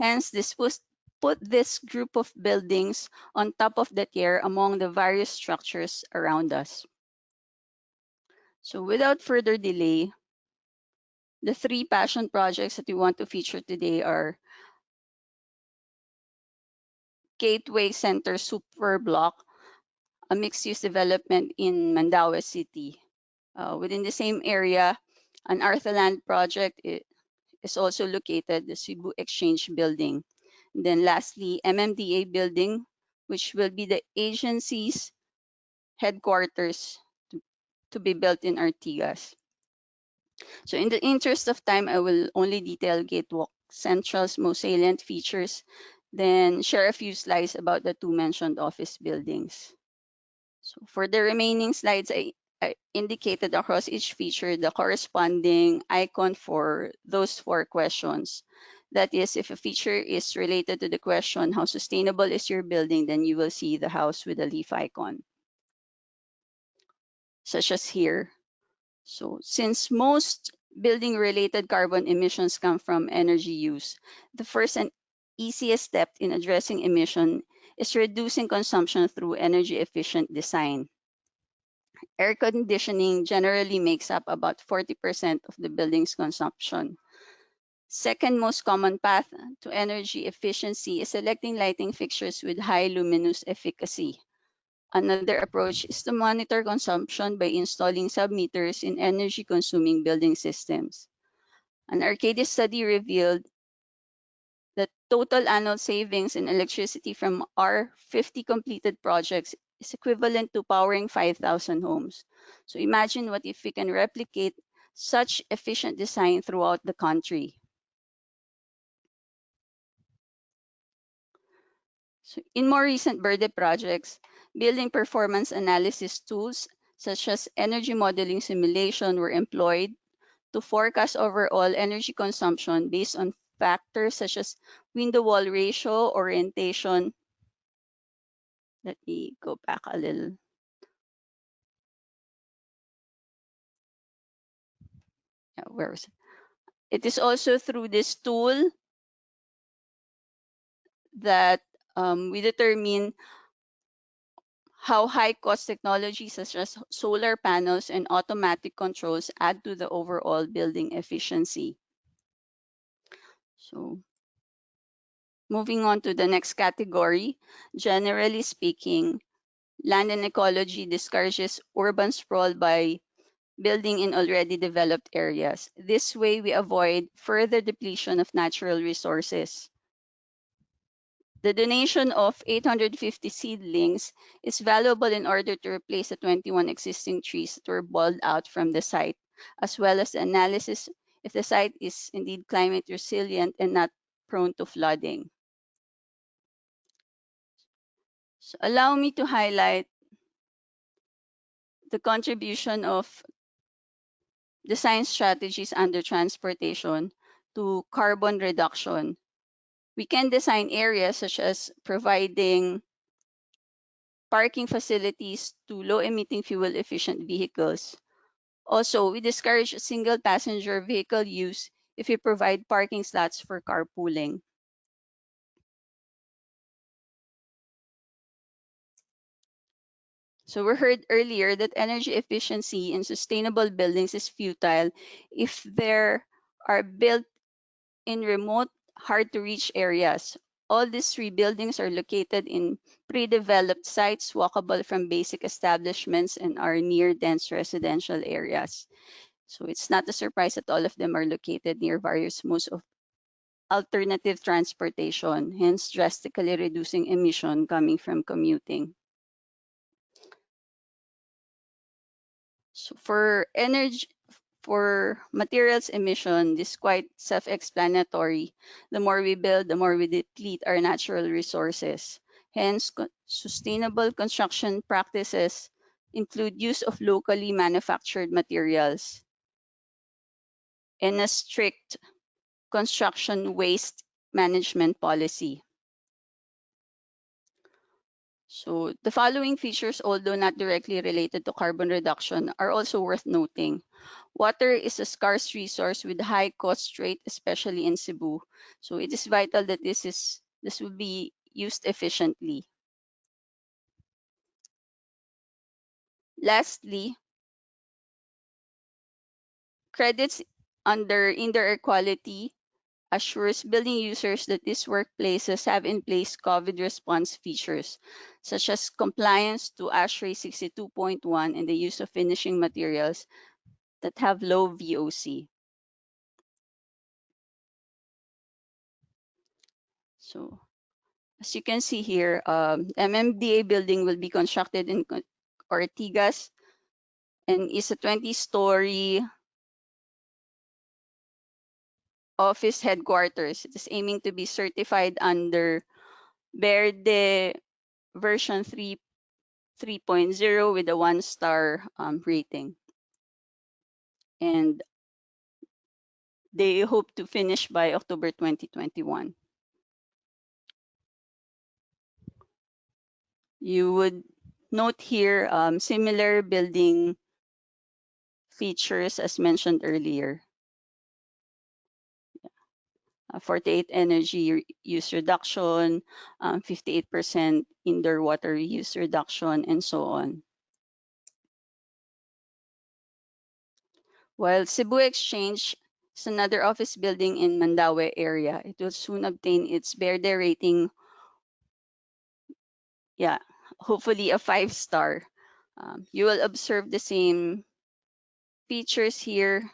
Hence, put this group of buildings on top of the tier among the various structures around us. So without further delay, the three passion projects that we want to feature today are Gateway Center Super Block, a mixed-use development in Mandaue City. Within the same area, an Arthaland project is also located, the Cebu Exchange Building. And then lastly, MMDA Building, which will be the agency's headquarters to be built in Artigas. So in the interest of time, I will only detail Gatewalk Central's most salient features, then share a few slides about the two mentioned office buildings. So for the remaining slides, I indicated across each feature the corresponding icon for those four questions. That is, if a feature is related to the question, how sustainable is your building, then you will see the house with a leaf icon, such as here. So since most building-related carbon emissions come from energy use, the first and easiest step in addressing emission is reducing consumption through energy-efficient design. Air conditioning generally makes up about 40% of the building's consumption. Second most common path to energy efficiency is selecting lighting fixtures with high luminous efficacy. Another approach is to monitor consumption by installing submeters in energy-consuming building systems. An Arcadis study revealed that total annual savings in electricity from our 50 completed projects is equivalent to powering 5,000 homes. So imagine what if we can replicate such efficient design throughout the country. So in more recent BERDE projects, building performance analysis tools such as energy modeling simulation were employed to forecast overall energy consumption based on factors such as window wall ratio, orientation. Let me go back a little. Yeah, where is it? It is also through this tool that we determine how high-cost technologies such as solar panels and automatic controls add to the overall building efficiency. So moving on to the next category, generally speaking, land and ecology discourages urban sprawl by building in already developed areas. This way, we avoid further depletion of natural resources. The donation of 850 seedlings is valuable in order to replace the 21 existing trees that were balled out from the site, as well as the analysis if the site is indeed climate resilient and not prone to flooding. So allow me to highlight the contribution of design strategies under transportation to carbon reduction. We can design areas such as providing parking facilities to low-emitting fuel-efficient vehicles. Also, we discourage single passenger vehicle use if we provide parking slots for carpooling. So we heard earlier that energy efficiency in sustainable buildings is futile if they are built in remote, hard-to-reach areas. All these three buildings are located in pre-developed sites, walkable from basic establishments, and are near dense residential areas. So it's not a surprise that all of them are located near various modes of alternative transportation, hence drastically reducing emission coming from commuting. So for materials emission, this is quite self-explanatory. The more we build, the more we deplete our natural resources. Hence, sustainable construction practices include use of locally manufactured materials and a strict construction waste management policy. So the following features, although not directly related to carbon reduction, are also worth noting. Water is a scarce resource with high cost rate, especially in Cebu. So it is vital that this will be used efficiently. Lastly, credits under indoor air quality assures building users that these workplaces have in place COVID response features, such as compliance to ASHRAE 62.1 and the use of finishing materials that have low VOC. So as you can see here, MMDA building will be constructed in Ortigas and is a 20-story office headquarters. It is aiming to be certified under Verde version 3.0 with a 1-star rating. And they hope to finish by October 2021. You would note here similar building features as mentioned earlier. 48 energy use reduction, 58% indoor water use reduction, and so on. While Cebu Exchange is another office building in Mandaue area, it will soon obtain its Verde rating, hopefully a 5-star. You will observe the same features here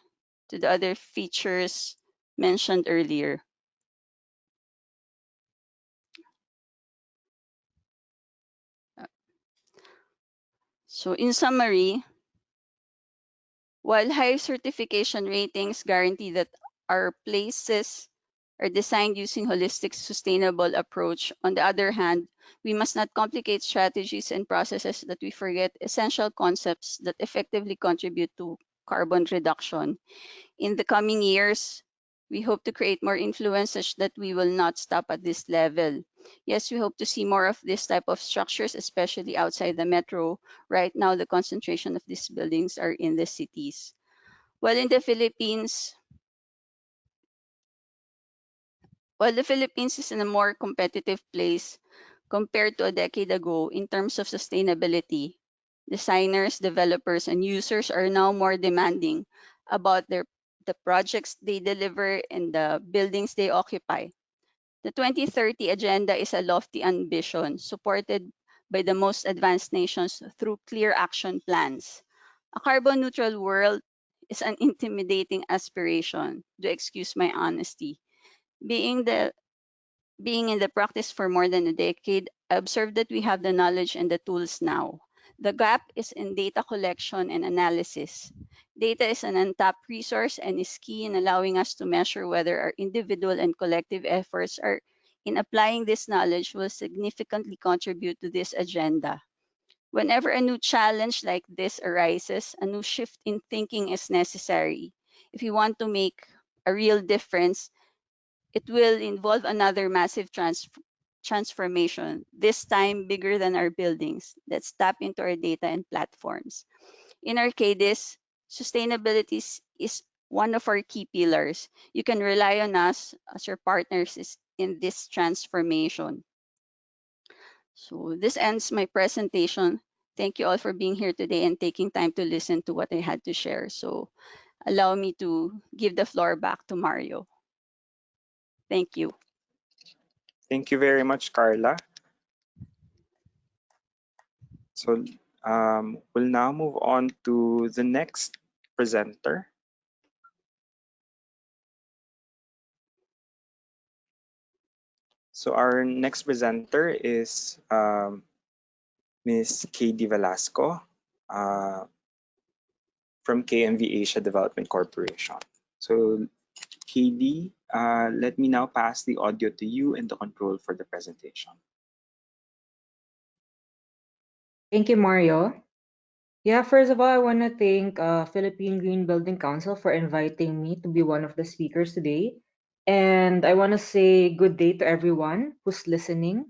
to the other features mentioned earlier. So in summary, while high certification ratings guarantee that our places are designed using holistic, sustainable approach, on the other hand, we must not complicate strategies and processes that we forget essential concepts that effectively contribute to carbon reduction. In the coming years, we hope to create more influence such that we will not stop at this level. Yes, we hope to see more of this type of structures, especially outside the metro. Right now, the concentration of these buildings are in the cities. While in the Philippines, While the Philippines is in a more competitive place compared to a decade ago in terms of sustainability, designers, developers, and users are now more demanding about the projects they deliver and the buildings they occupy. The 2030 Agenda is a lofty ambition supported by the most advanced nations through clear action plans. A carbon neutral world is an intimidating aspiration, to excuse my honesty. Being the being in the practice for more than a decade, I observed that we have the knowledge and the tools now. The gap is in data collection and analysis. Data is an untapped resource and is key in allowing us to measure whether our individual and collective efforts are in applying this knowledge will significantly contribute to this agenda. Whenever a new challenge like this arises, a new shift in thinking is necessary. If you want to make a real difference, it will involve another massive transformation, this time bigger than our buildings. Let's tap into our data and platforms. In Arcadis, sustainability is one of our key pillars. You can rely on us as your partners in this transformation. So this ends my presentation. Thank you all for being here today and taking time to listen to what I had to share. So allow me to give the floor back to Mario. Thank you. Thank you very much, Carla. So we'll now move on to the next presenter. So our next presenter is Ms. KD Velasco uh, from KMV Asia Development Corporation. So KD, let me now pass the audio to you and the control for the presentation. Thank you, Mario. Yeah, first of all, I want to thank Philippine Green Building Council for inviting me to be one of the speakers today. And I want to say good day to everyone who's listening.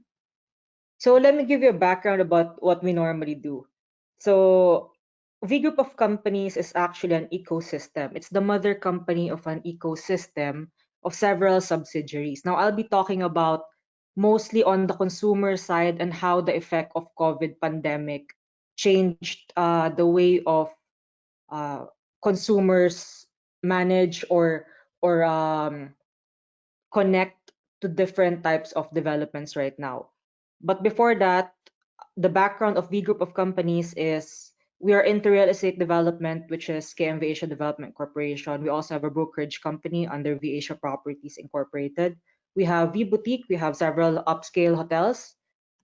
So let me give you a background about what we normally do. So V Group of Companies is actually an ecosystem. It's the mother company of an ecosystem of several subsidiaries. Now I'll be talking about mostly on the consumer side and how the effect of COVID pandemic changed the way of uh, consumers manage or connect to different types of developments right now. But before that, the background of V Group of Companies is we are into real estate development, which is KMV Asia Development Corporation. We also have a brokerage company under V Asia Properties Incorporated. We have V Boutique, we have several upscale hotels,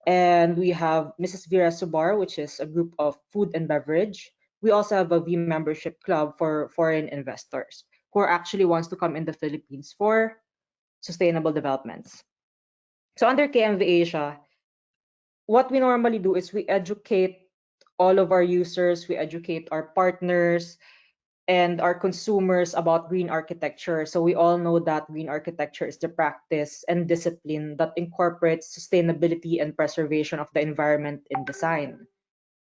and we have Mrs. Vera Subar, which is a group of food and beverage. We also have a V membership club for foreign investors who are actually wants to come in the Philippines for sustainable developments. So under KMV Asia, what we normally do is we educate all of our users, we educate our partners and our consumers about green architecture. So we all know that green architecture is the practice and discipline that incorporates sustainability and preservation of the environment in design.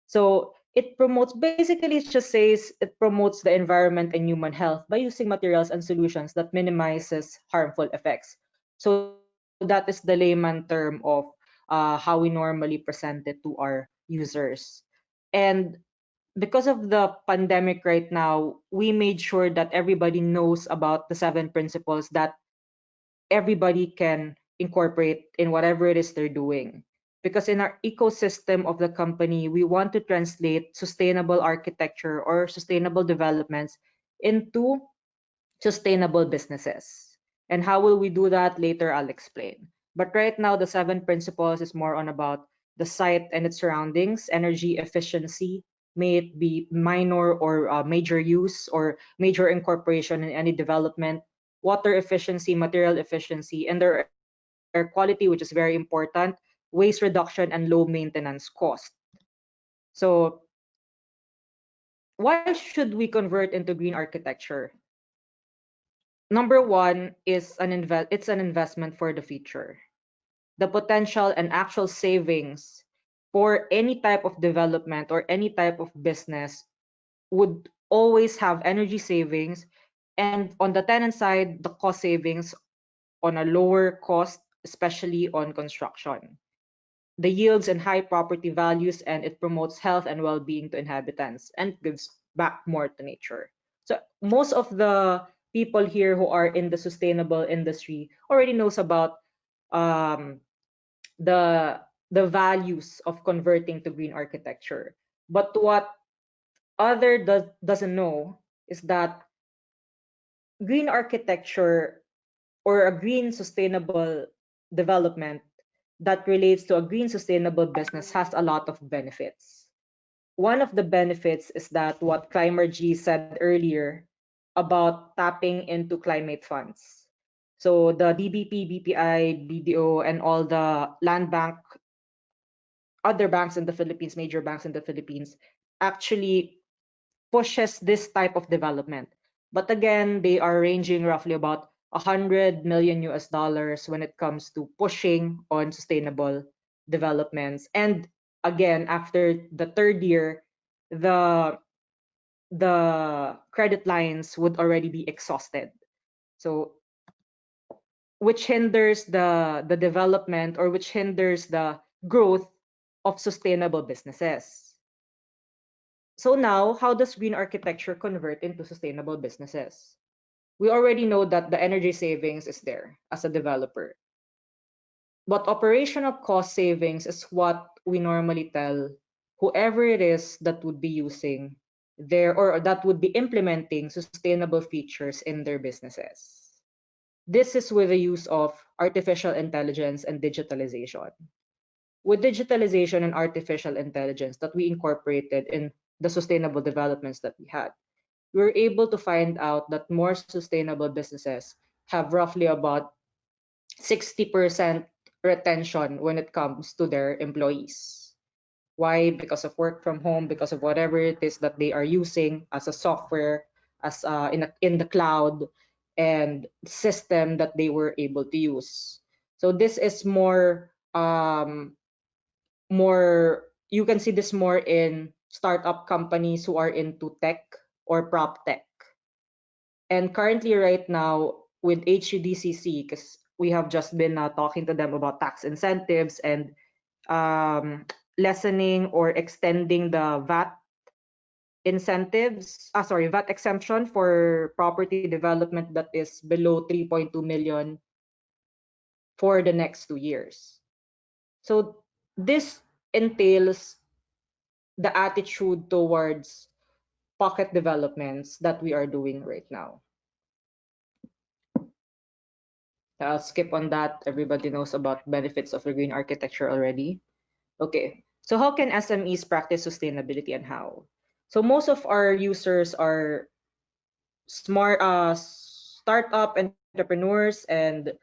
So it promotes, basically, it just says it promotes the environment and human health by using materials and solutions that minimizes harmful effects. So that is the layman term of how we normally present it to our users. And because of the pandemic right now, we made sure that everybody knows about the 7 principles that everybody can incorporate in whatever it is they're doing. Because in our ecosystem of the company, we want to translate sustainable architecture or sustainable developments into sustainable businesses. And how will we do that? Later, I'll explain. But right now, the 7 principles is more on about the site and its surroundings, energy efficiency, may it be minor or major use or major incorporation in any development, water efficiency, material efficiency, and their air quality, which is very important, waste reduction, and low maintenance cost. So why should we convert into green architecture? Number one is it's an investment for the future. The potential and actual savings for any type of development or any type of business would always have energy savings, and on the tenant side, the cost savings on a lower cost, especially on construction. The yields and high property values, and it promotes health and well-being to inhabitants and gives back more to nature. So most of the people here who are in the sustainable industry already knows about um, the values of converting to green architecture. But what doesn't know is that green architecture or a green sustainable development that relates to a green sustainable business has a lot of benefits. One of the benefits is that what Climergy said earlier about tapping into climate funds. So the DBP, BPI, BDO, and all the land bank, other banks in the Philippines, major banks in the Philippines, actually pushes this type of development. But again, they are ranging roughly about 100 million US dollars when it comes to pushing on sustainable developments. And again, after the third year, the credit lines would already be exhausted. So which hinders the development, or which hinders the growth of sustainable businesses. So now, how does green architecture convert into sustainable businesses? We already know that the energy savings is there as a developer. But operational cost savings is what we normally tell whoever it is that would be using their, or that would be implementing sustainable features in their businesses. This is with the use of artificial intelligence and digitalization. With digitalization and artificial intelligence that we incorporated in the sustainable developments that we had, we were able to find out that more sustainable businesses have roughly about 60% retention when it comes to their employees. Why? Because of work from home, because of whatever it is that they are using as a software, as in the cloud, and system that they were able to use. So this is more you can see this more in startup companies who are into tech or prop tech. And currently, right now, with HUDCC, because we have just been talking to them about tax incentives and lessening or extending the VAT exemption for property development that is below 3.2 million for the next 2 years. So this entails the attitude towards pocket developments that we are doing right now. I'll skip on that. Everybody knows about benefits of the green architecture already. Okay, so how can SMEs practice sustainability and how? So most of our users are smart startup entrepreneurs and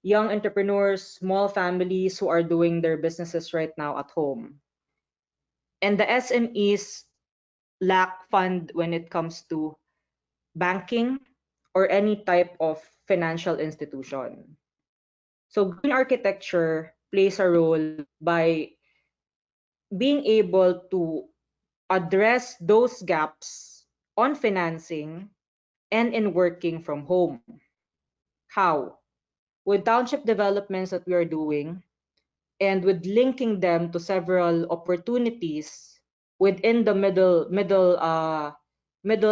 young entrepreneurs, small families who are doing their businesses right now at home. And the SMEs lack fund when it comes to banking or any type of financial institution. So green architecture plays a role by being able to address those gaps on financing and in working from home. How? With township developments that we are doing and with linking them to several opportunities within the middle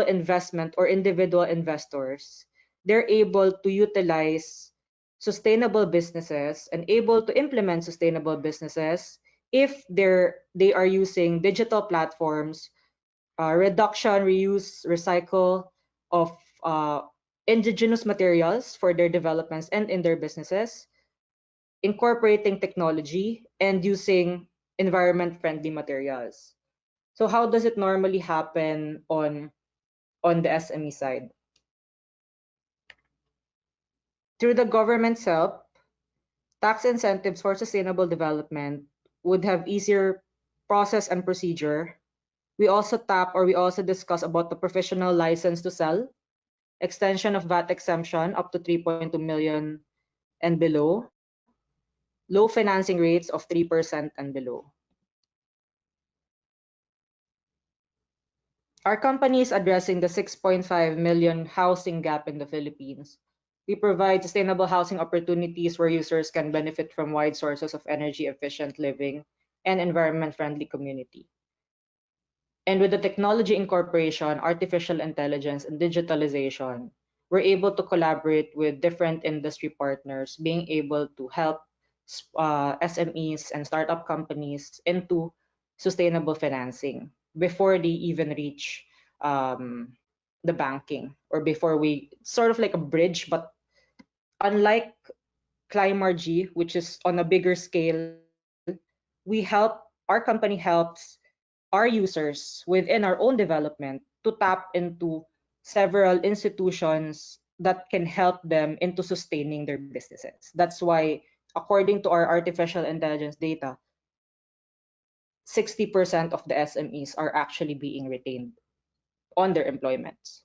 investment or individual investors, they're able to utilize sustainable businesses and able to implement sustainable businesses if they are using digital platforms, reduction, reuse, recycle of uh, indigenous materials for their developments and in their businesses, incorporating technology, and using environment-friendly materials. So how does it normally happen on the SME side? Through the government's help, tax incentives for sustainable development would have easier process and procedure. We also discuss about the professional license to sell, extension of VAT exemption up to 3.2 million and below, low financing rates of 3% and below. Our company is addressing the 6.5 million housing gap in the Philippines We provide sustainable housing opportunities where users can benefit from wide sources of energy efficient living and environment friendly community. And with the technology incorporation, artificial intelligence, and digitalization, we're able to collaborate with different industry partners, being able to help SMEs and startup companies into sustainable financing before they even reach the banking, or before we sort of like a bridge. But unlike Climargy, which is on a bigger scale, our company helps our users within our own development to tap into several institutions that can help them into sustaining their businesses. That's why, according to our artificial intelligence data, 60% of the SMEs are actually being retained on their employments.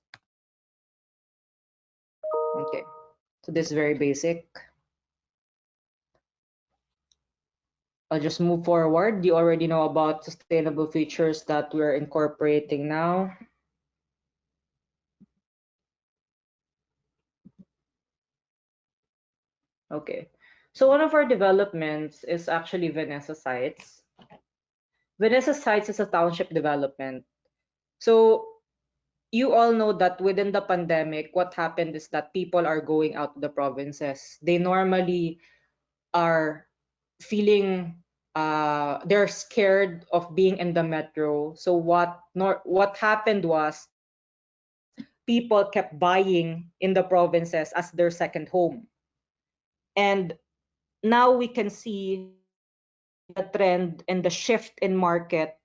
Okay, so this is very basic. I'll just move forward. You already know about sustainable features that we're incorporating now. Okay, so one of our developments is actually Vanessa Sites. Vanessa Sites is a township development. So you all know that within the pandemic, what happened is that people are going out to the provinces. They normally are feeling they're scared of being in the metro. So what happened was people kept buying in the provinces as their second home. And now we can see the trend and the shift in market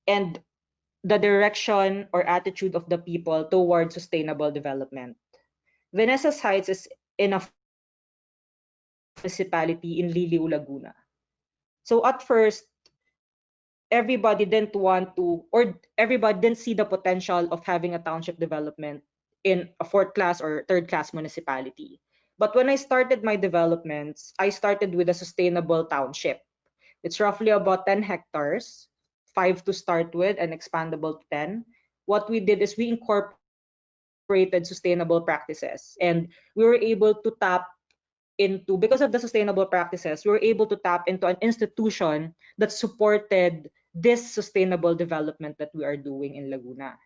and the direction or attitude of the people towards sustainable development. Vanessa Heights is in a former municipality in Liliu, Laguna. So at first, everybody didn't want to, or everybody didn't see the potential of having a township development in a fourth class or third class municipality. But when I started my developments, I started with a sustainable township. It's roughly about 10 hectares, 5 to start with and expandable to 10. What we did is we incorporated sustainable practices, and we were able to tap into, because of the sustainable practices, we were able to tap into an institution that supported this sustainable development that we are doing in Laguna.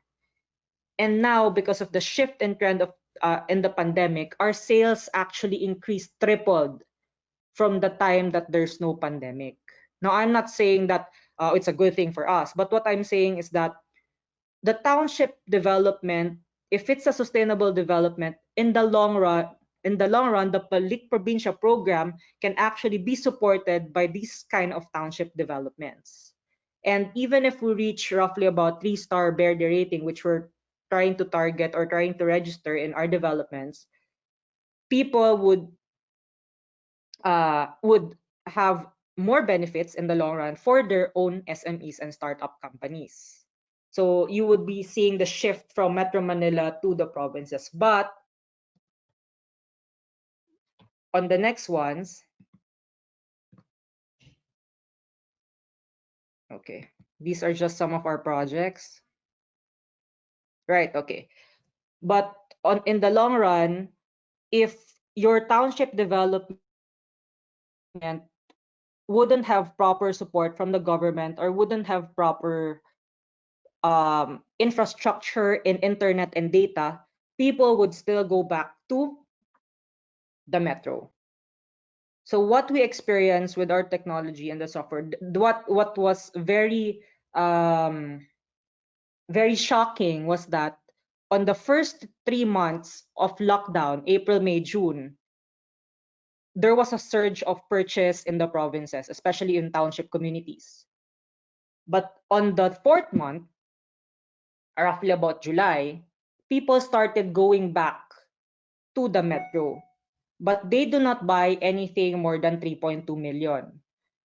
And now, because of the shift in trend of in the pandemic, our sales actually increased, tripled from the time that there's no pandemic. Now, I'm not saying that it's a good thing for us, but what I'm saying is that the township development, if it's a sustainable development, in the long run, the Palik Provincia program can actually be supported by these kind of township developments. And even if we reach roughly about 3-star BERDE rating, which we're trying to target or trying to register in our developments, people would have more benefits in the long run for their own SMEs and startup companies. So you would be seeing the shift from Metro Manila to the provinces. But on the next ones, okay, these are just some of our projects. Right, okay. But in the long run, if your township development wouldn't have proper support from the government or wouldn't have proper infrastructure in internet and data, people would still go back to the metro. So what we experienced with our technology and the software, what was very shocking was that on the first 3 months of lockdown, April, May, June, there was a surge of purchase in the provinces, especially in township communities. But on the fourth month, roughly about July, people started going back to the metro. But they do not buy anything more than 3.2 million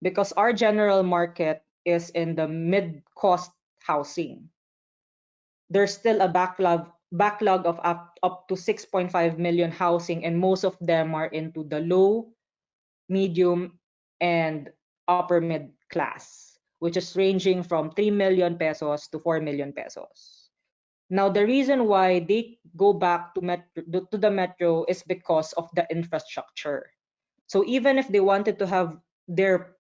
because our general market is in the mid-cost housing. There's still a backlog of up to 6.5 million housing, and most of them are into the low, medium, and upper mid class, which is ranging from 3 million pesos to 4 million pesos. Now, the reason why they go back to the metro is because of the infrastructure. So even if they wanted to have their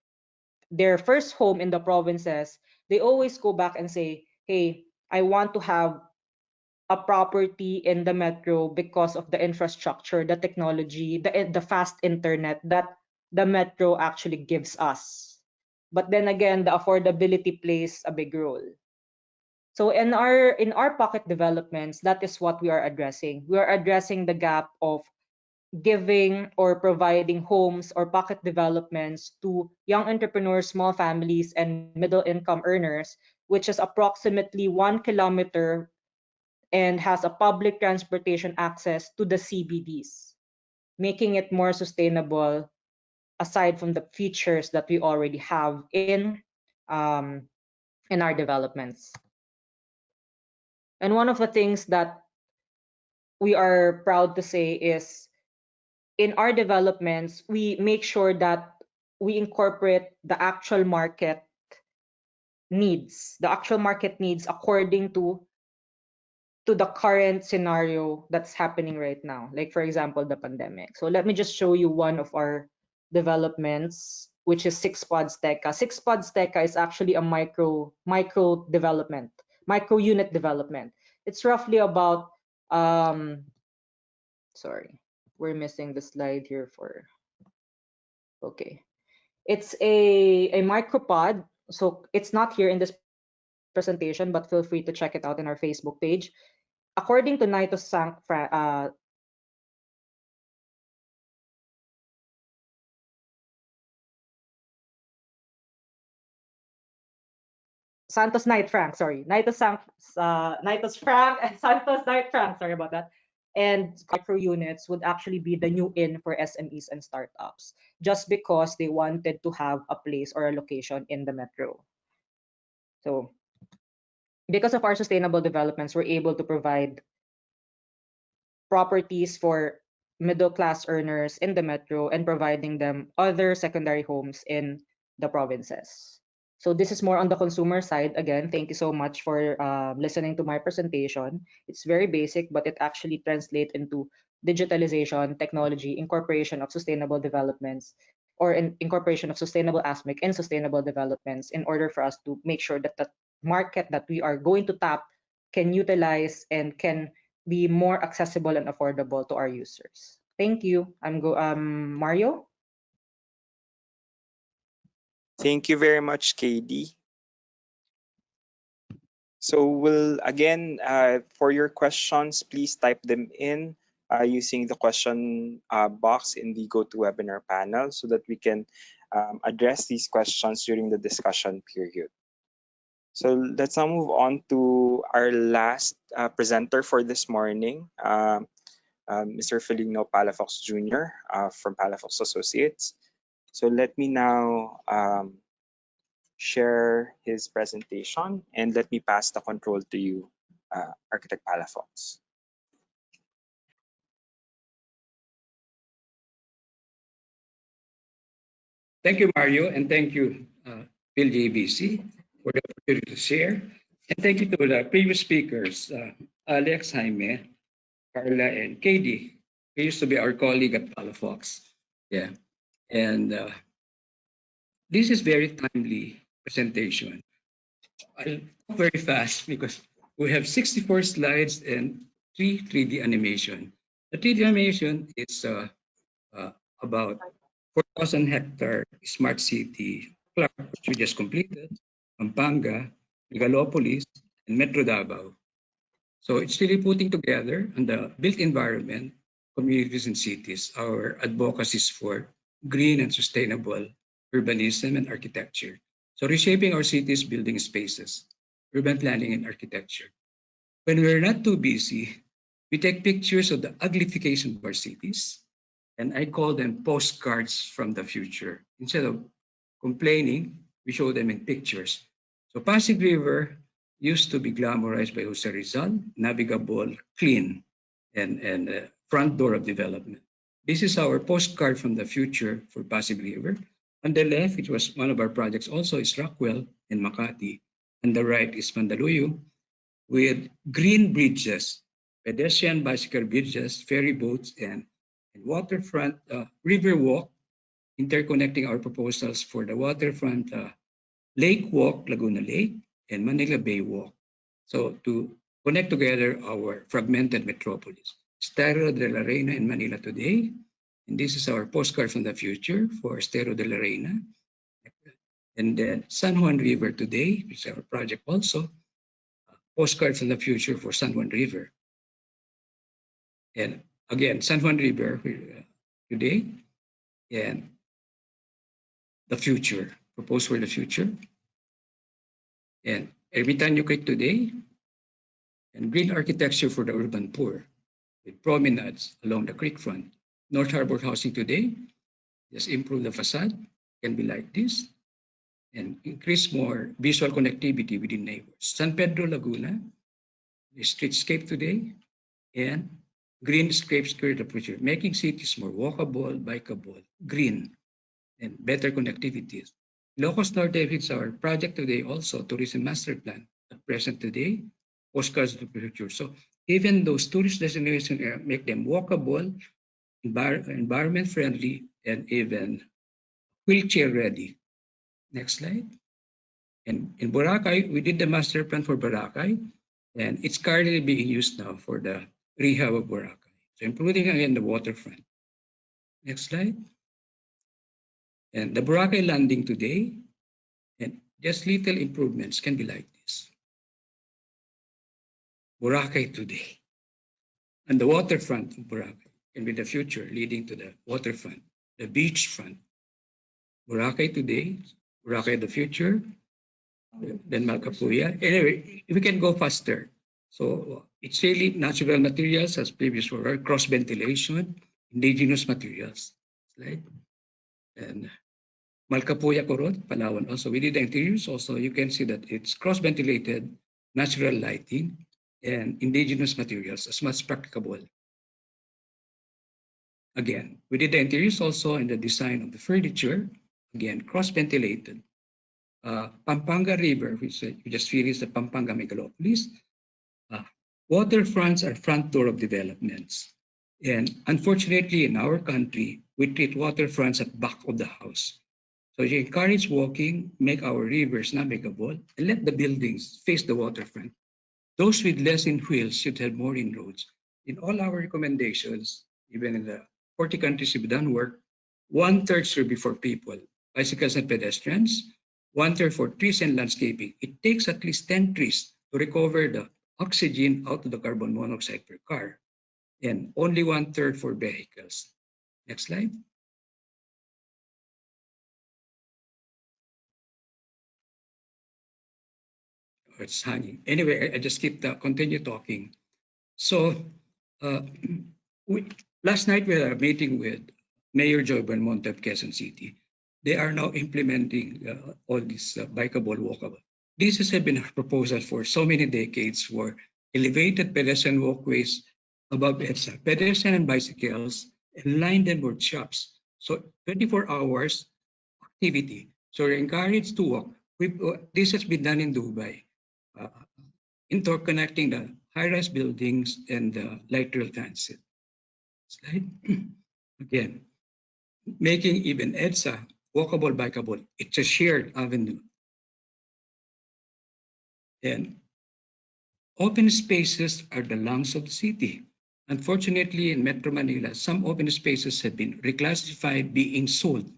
first home in the provinces, they always go back and say, hey, I want to have a property in the metro because of the infrastructure, the technology, the fast internet that the metro actually gives us. But then again, the affordability plays a big role. So in our pocket developments, that is what we are addressing. We are addressing the gap of giving or providing homes or pocket developments to young entrepreneurs, small families, and middle income earners, which is approximately 1 kilometer and has a public transportation access to the CBDs, making it more sustainable aside from the features that we already have um, in our developments. And one of the things that we are proud to say is in our developments, we make sure that we incorporate the actual market needs according to the current scenario that's happening right now. Like for example, the pandemic. So let me just show you one of our developments, which is Six Pods Teca. Six Pods Teca is actually a micro development, micro unit development. It's roughly about sorry, we're missing the slide here for okay. It's a micropod. So it's not here in this presentation, but feel free to check it out in our Facebook page. According to Santos Night Frank, sorry, Nitos Frank and Santos Night Frank, sorry about that. And micro units would actually be the new in for SMEs and startups, just because they wanted to have a place or a location in the metro. So because of our sustainable developments, we're able to provide properties for middle class earners in the metro and providing them other secondary homes in the provinces. So this is more on the consumer side. Again, thank you so much for listening to my presentation. It's very basic, but it actually translates into digitalization, technology, incorporation of sustainable developments, or incorporation of sustainable aspect in sustainable developments in order for us to make sure that the market that we are going to tap can utilize and can be more accessible and affordable to our users. Thank you. Mario. Thank you very much, KD. So we'll again, for your questions, please type them in using the question box in the GoToWebinar panel so that we can address these questions during the discussion period. So let's now move on to our last presenter for this morning, Mr. Felino Palafox Jr. From Palafox Associates. So let me now share his presentation and let me pass the control to you, Architect Palafox. Thank you, Mario, and thank you, PHILGBC, for the opportunity to share. And thank you to the previous speakers, Alex, Jaime, Carla, and KD. He used to be our colleague at Palafox. Yeah. And this is very timely presentation. I'll talk very fast because we have 64 slides and 3D animation. The 3D animation is about 4,000 hectare smart city, Clark, which we just completed, Pampanga, Megalopolis, and Metro Davao. So it's really putting together on the built environment, communities and cities, our advocacies for green and sustainable urbanism and architecture. So reshaping our cities, building spaces, urban planning and architecture. When we're not too busy, we take pictures of the uglification of our cities, and I call them postcards from the future. Instead of complaining, we show them in pictures. So Pasig River used to be glamorized by Jose Rizal, navigable, clean, and front door of development. This is our postcard from the future for Pasig River. On the left, it was one of our projects also is Rockwell in Makati. On the right is Mandaluyong. with green bridges, pedestrian bicycle bridges, ferry boats, and waterfront river walk, interconnecting our proposals for the waterfront Lake Walk, Laguna Lake, and Manila Bay Walk. So to connect together our fragmented metropolis. Estero de la Reina in Manila today, and this is our postcard from the future for Estero de la Reina. And then San Juan River today, which is our project also, postcard from the future for San Juan River. And again, San Juan River today, and the future, proposed for the future. And Ermitan Yucay today, and green architecture for the urban poor, with promenades along the creek front. North Harbor housing today, just improve the facade, can be like this, and increase more visual connectivity within neighbors. San Pedro Laguna, the streetscape today, and green scrapes create the future, making cities more walkable, bikeable, green, and better connectivities. Locos Norte is our project today also, tourism master plan, at present today, postcards of the future. So even those tourist destinations make them walkable, environment friendly, and even wheelchair ready. Next slide. And in Boracay, we did the master plan for Boracay, and it's currently being used now for the rehab of Boracay. So including again the waterfront. Next slide. And the Boracay landing today, and just little improvements can be like this. Boracay today. And the waterfront of Boracay can be the future leading to the waterfront, the beachfront. Boracay today, Boracay the future, then Malcapuya. Anyway, we can go faster. So it's really natural materials as previous were, cross ventilation, indigenous materials. Right? And Malcapuya Coron, Palawan also. We did the interiors also. You can see that it's cross ventilated, natural lighting, and indigenous materials as much practicable. Again, we did the interiors also and the design of the furniture. Again, cross ventilated. Pampanga River, which we just finished the Pampanga megalopolis. Waterfronts are front door of developments. And unfortunately, in our country, we treat waterfronts at back of the house. So you encourage walking, make our rivers navigable, and let the buildings face the waterfront. Those with less in wheels should have more inroads. In all our recommendations, even in the 40 countries we've done work, 1/3 should be for people, bicycles and pedestrians, 1/3 for trees and landscaping. It takes at least 10 trees to recover the oxygen out of the carbon monoxide per car, and only 1/3 for vehicles. Next slide. It's hanging. Anyway, I just continue talking. So uh, last night we had a meeting with Mayor Joy Belmonte of Quezon City. They are now implementing all these bikeable, walkable. This has been a proposal for so many decades for elevated pedestrian walkways above EDSA, pedestrian and bicycles, and line them with shops. So 24 hours activity. So you're encouraged to walk. This has been done in Dubai, uh, interconnecting the high-rise buildings and the light rail transit. Slide. Again, making even EDSA walkable, bikeable. It's a shared avenue. And open spaces are the lungs of the city. Unfortunately, in Metro Manila, some open spaces have been reclassified, being sold.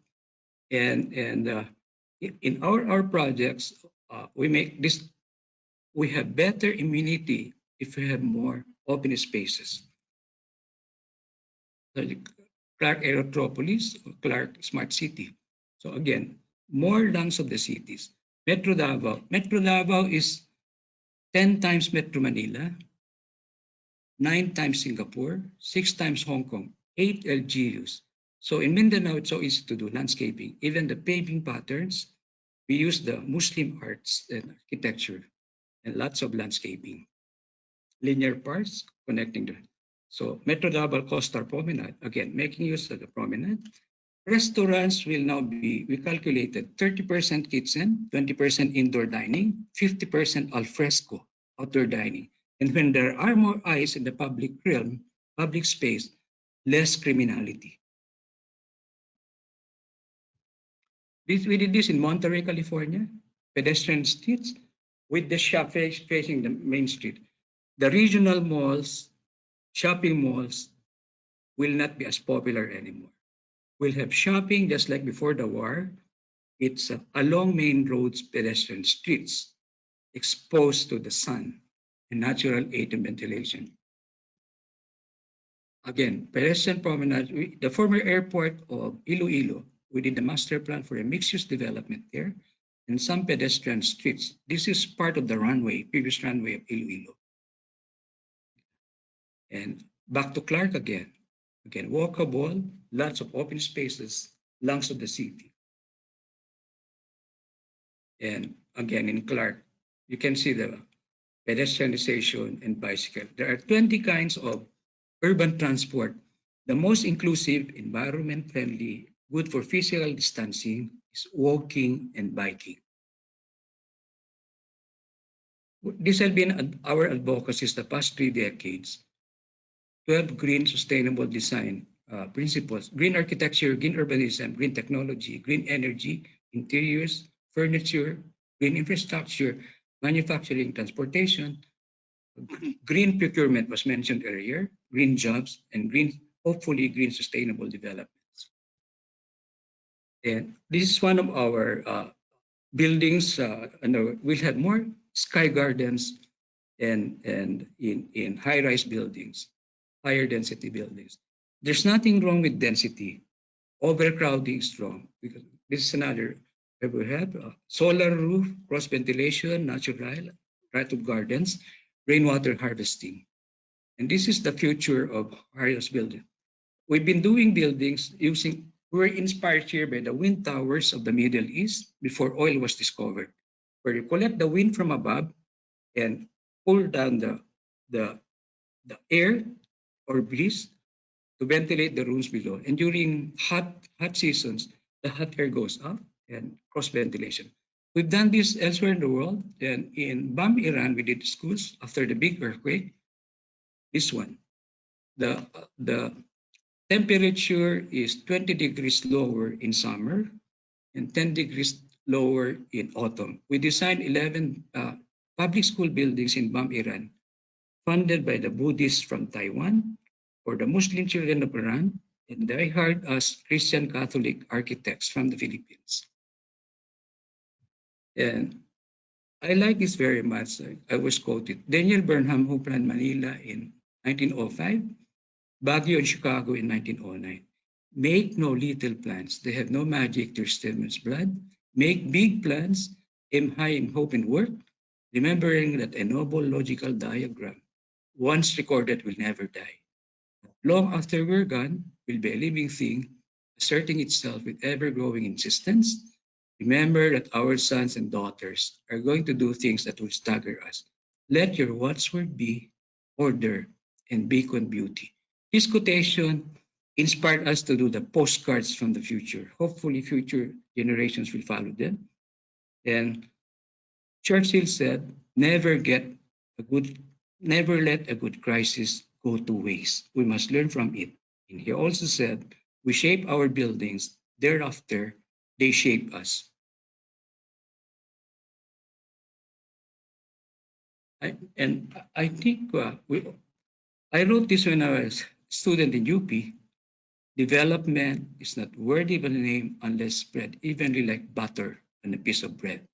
And in our projects, we make this, we have better immunity if we have more open spaces. Clark Aerotropolis, or Clark Smart City. So again, more lungs of the cities. Metro Davao. Metro Davao is 10 times Metro Manila, 9 times Singapore, 6 times Hong Kong, 8 LGUs. So in Mindanao, it's so easy to do landscaping. Even the paving patterns, we use the Muslim arts and architecture and lots of landscaping. Linear parts connecting the. So Metro Davao Coastal Promenade, again, making use of the promenade. Restaurants will now be, we calculated 30% kitchen, 20% indoor dining, 50% al fresco. outdoor dining. And when there are more eyes in the public realm, public space, less criminality. We did this in Monterey, California, pedestrian streets with the shop facing the main street. The regional malls, shopping malls will not be as popular anymore. We'll have shopping just like before the war. It's along main roads, pedestrian streets, exposed to the sun and natural aid and ventilation. Again, pedestrian promenade, the former airport of Iloilo, we did the master plan for a mixed-use development there and some pedestrian streets. This is part of the runway, previous runway of Iloilo. And back to Clark again. Again, walkable, lots of open spaces, lungs of the city. And again, in Clark, you can see the pedestrianization and bicycle. There are 20 kinds of urban transport. The most inclusive, environment friendly, good for physical distancing is walking and biking. This has been our advocacy the past 3 decades. 12 green sustainable design principles: green architecture, green urbanism, green technology, green energy, interiors, furniture, green infrastructure, manufacturing, transportation. Green procurement was mentioned earlier, green jobs, and hopefully green sustainable developments. And this is one of our buildings, and we'll have more sky gardens and in high-rise buildings, higher density buildings. There's nothing wrong with density. Overcrowding is wrong because this is another. We have solar roof, cross ventilation, natural, right of gardens, rainwater harvesting. And this is the future of high-rise building. We've been doing buildings we're inspired here by the wind towers of the Middle East before oil was discovered, where you collect the wind from above and pull down the air or breeze to ventilate the rooms below. And during hot seasons, the hot air goes up and cross ventilation. We've done this elsewhere in the world. And in Bam, Iran, we did schools after the big earthquake. This one, the temperature is 20 degrees lower in summer and 10 degrees lower in autumn. We designed 11 public school buildings in Bam, Iran, funded by the Buddhists from Taiwan or the Muslim children of Iran, and they hired us Christian Catholic architects from the Philippines. And I like this very much. I was quoted. Daniel Burnham, who planned Manila in 1905, Baguio and Chicago in 1909. Make no little plans. They have no magic to stimulate blood. Make big plans. Aim high in hope and work, remembering that a noble logical diagram, once recorded, will never die. Long after we're gone, will be a living thing, asserting itself with ever-growing insistence. Remember that our sons and daughters are going to do things that will stagger us. Let your watchword be order and beacon beauty. This quotation inspired us to do the postcards from the future. Hopefully, future generations will follow them. And Churchill said, never let a good crisis go to waste. We must learn from it. And he also said, we shape our buildings, thereafter, they shape us. I think I wrote this when I was a student in UP. Development is not worthy of a name unless spread evenly like butter on a piece of bread.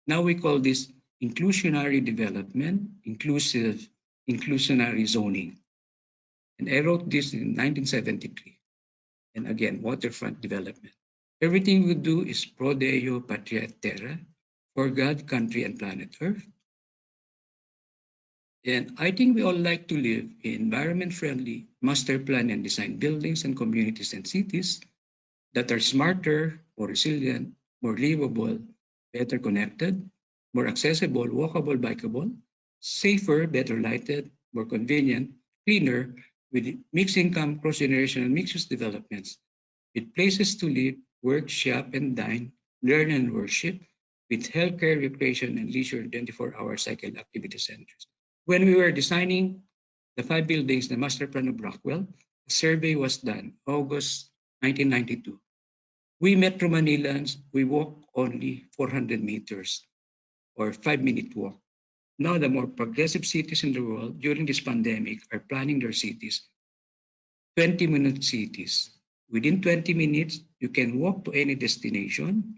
Now we call this inclusionary development, inclusionary zoning. And I wrote this in 1973. And again, waterfront development. Everything we do is pro Deo Patria et Terra, for God, country, and planet Earth. And I think we all like to live in environment-friendly, master plan and design buildings and communities and cities that are smarter, more resilient, more livable, better connected, more accessible, walkable, bikeable, safer, better lighted, more convenient, cleaner, with mixed income, cross-generational mixed-use developments, with places to live, work, shop, and dine, learn and worship, with healthcare, recreation, and leisure 24-hour cycle activity centers. When we were designing the 5 buildings, the master plan of Rockwell, a survey was done August 1992. We Metro Manilans, we walk only 400 meters or 5-minute walk. Now, the more progressive cities in the world during this pandemic are planning their cities 20-minute cities. Within 20 minutes, you can walk to any destination.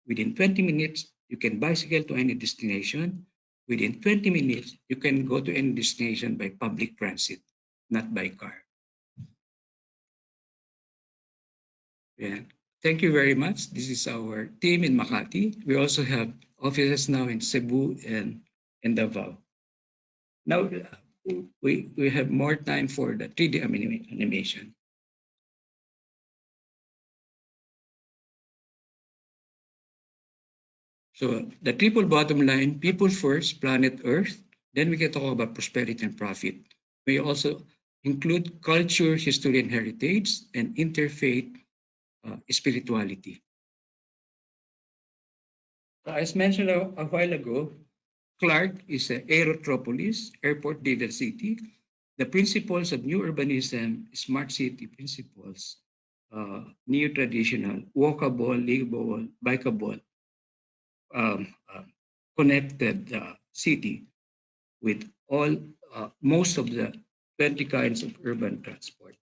Within 20 minutes, you can bicycle to any destination. Within 20 minutes, you can go to any destination by public transit, not by car. Yeah. Thank you very much. This is our team in Makati. We also have offices now in Cebu and Davao. Now, we have more time for the 3D animation. So the triple bottom line, people first, planet Earth, then we can talk about prosperity and profit. We also include culture, history, and heritage, and interfaith spirituality. As mentioned a while ago, Clark is an aerotropolis, airport-driven city. The principles of new urbanism, smart city principles, neo-traditional, walkable, livable, bikeable, um, uh, connected city with all most of the 20 kinds of urban transport.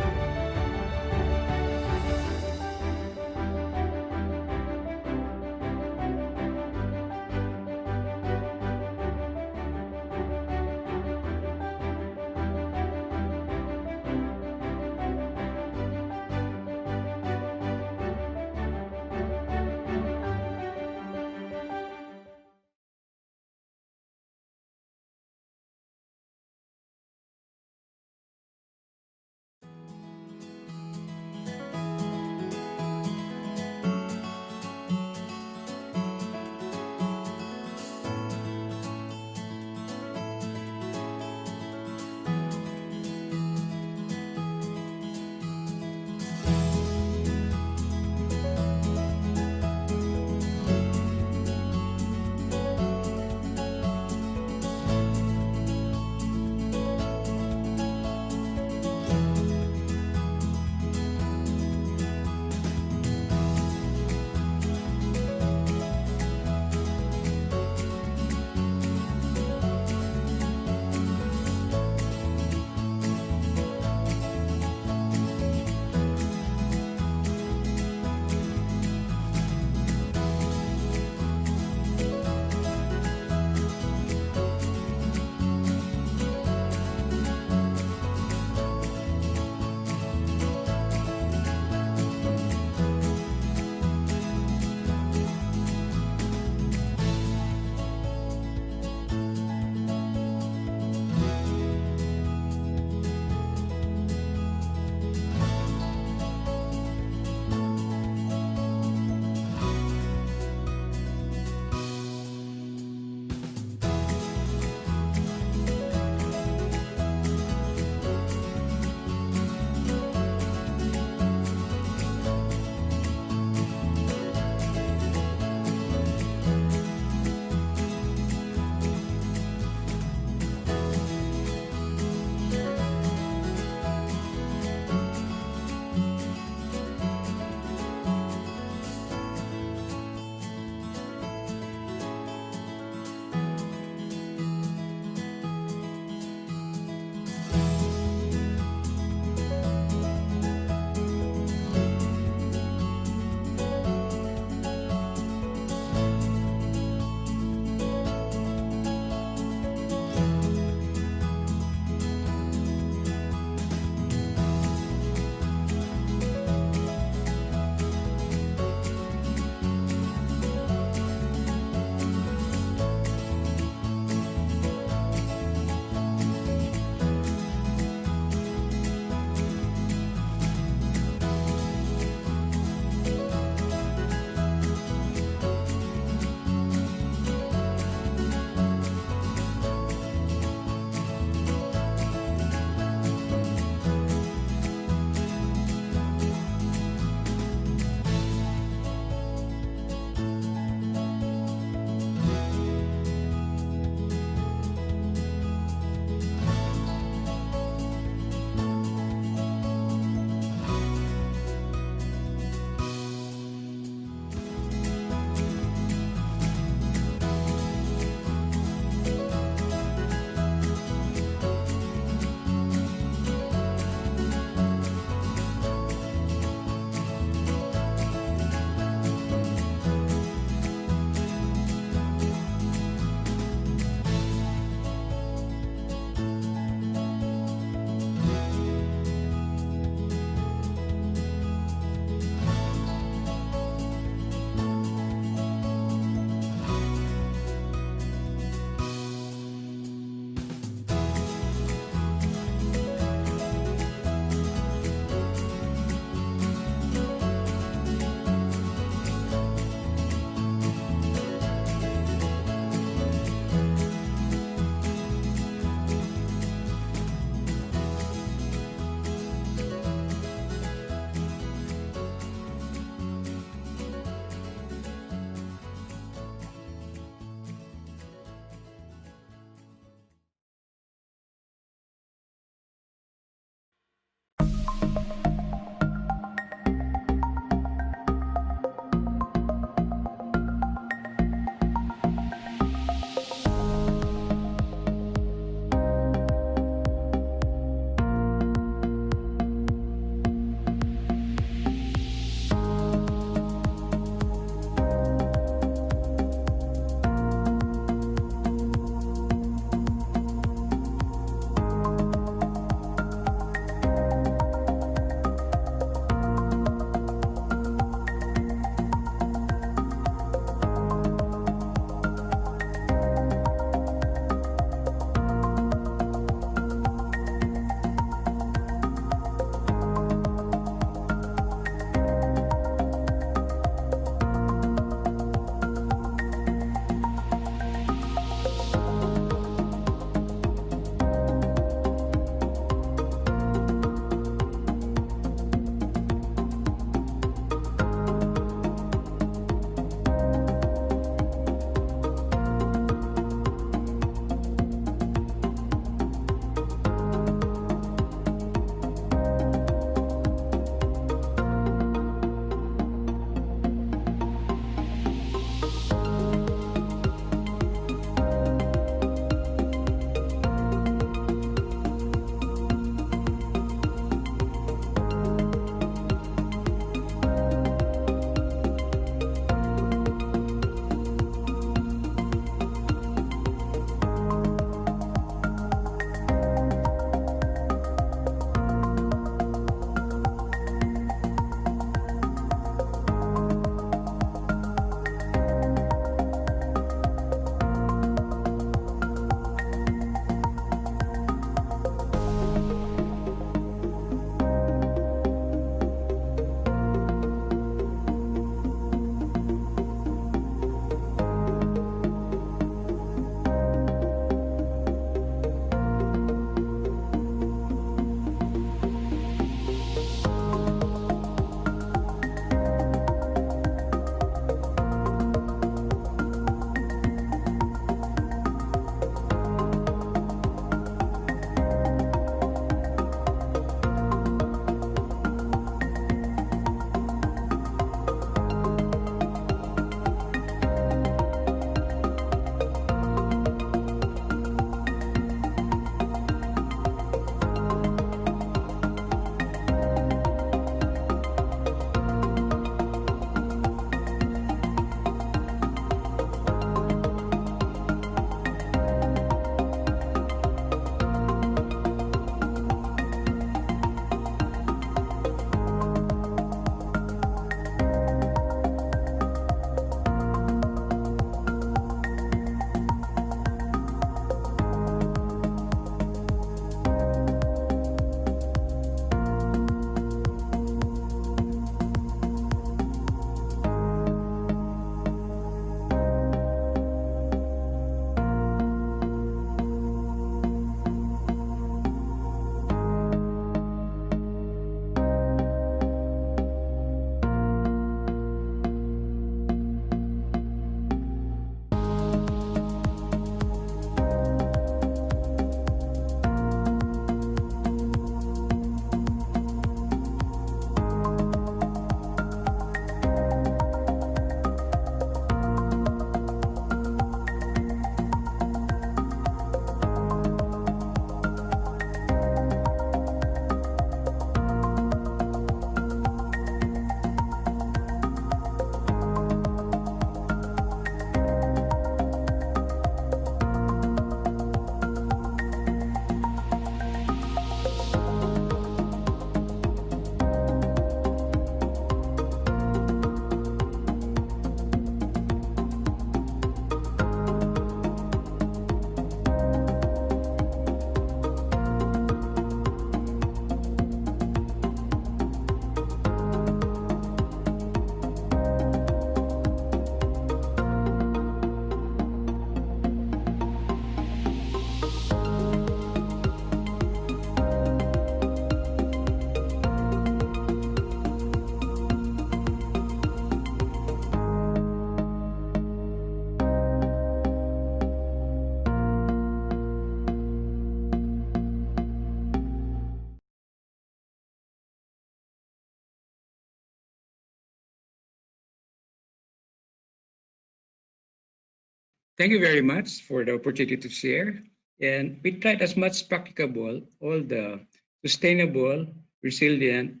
Thank you very much for the opportunity to share. And we tried as much as practicable all the sustainable, resilient,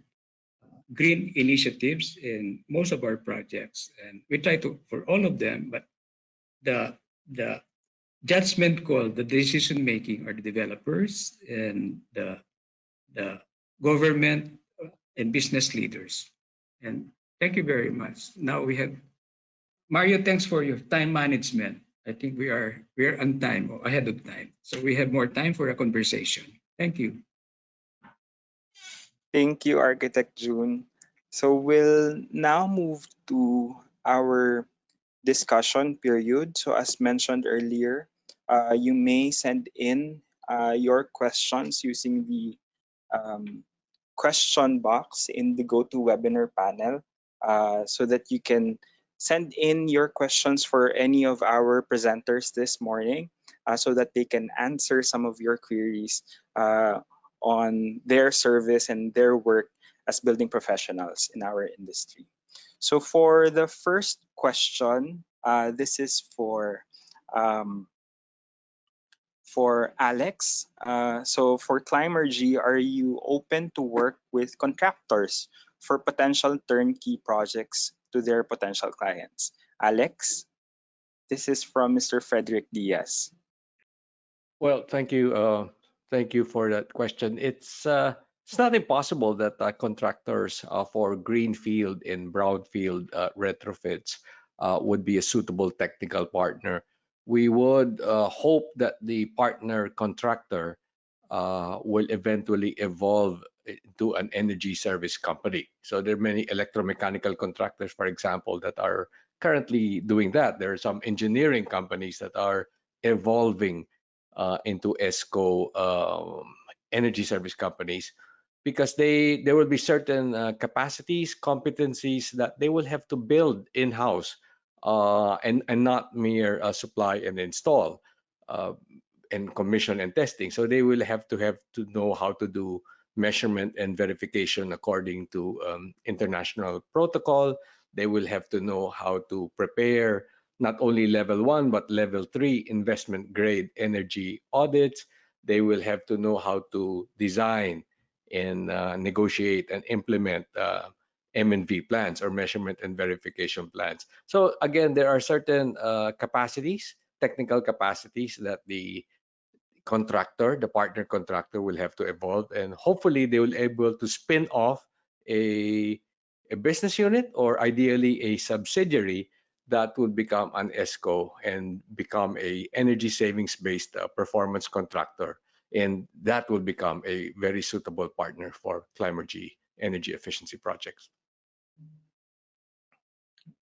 green initiatives in most of our projects. And we try to for all of them, but the judgment call, the decision making are the developers and the government and business leaders. And thank you very much. Now we have Mario, thanks for your time management. I think we are on time or ahead of time. So we have more time for a conversation. Thank you. Thank you, Architect June. So we'll now move to our discussion period. So as mentioned earlier, you may send in your questions using the um, question box in the GoToWebinar panel so that you can send in your questions for any of our presenters this morning so that they can answer some of your queries on their service and their work as building professionals in our industry. So for the first question, this is um, for Alex. So for Climergy, are you open to work with contractors for potential turnkey projects to their potential clients? Alex, this is from Mr. Frederick Diaz. Well, thank you. Thank you for that question. It's not impossible that contractors for greenfield and brownfield retrofits would be a suitable technical partner. We would hope that the partner contractor will eventually evolve into an energy service company. So there are many electromechanical contractors, for example, that are currently doing that. There are some engineering companies that are evolving into ESCO energy service companies because there will be certain capacities, competencies that they will have to build in-house and not mere supply and install. And commission and testing. So they will have to know how to do measurement and verification according to international protocol. They will have to know how to prepare not only level 1 but level 3 investment grade energy audits. They will have to know how to design and negotiate and implement M&V plans or measurement and verification plans. So again, there are certain capacities, technical capacities that the partner contractor will have to evolve, and hopefully they will able to spin off a, a business unit or ideally a subsidiary that would become an ESCO and become a energy savings based performance contractor. And that will become a very suitable partner for Climergy energy efficiency projects.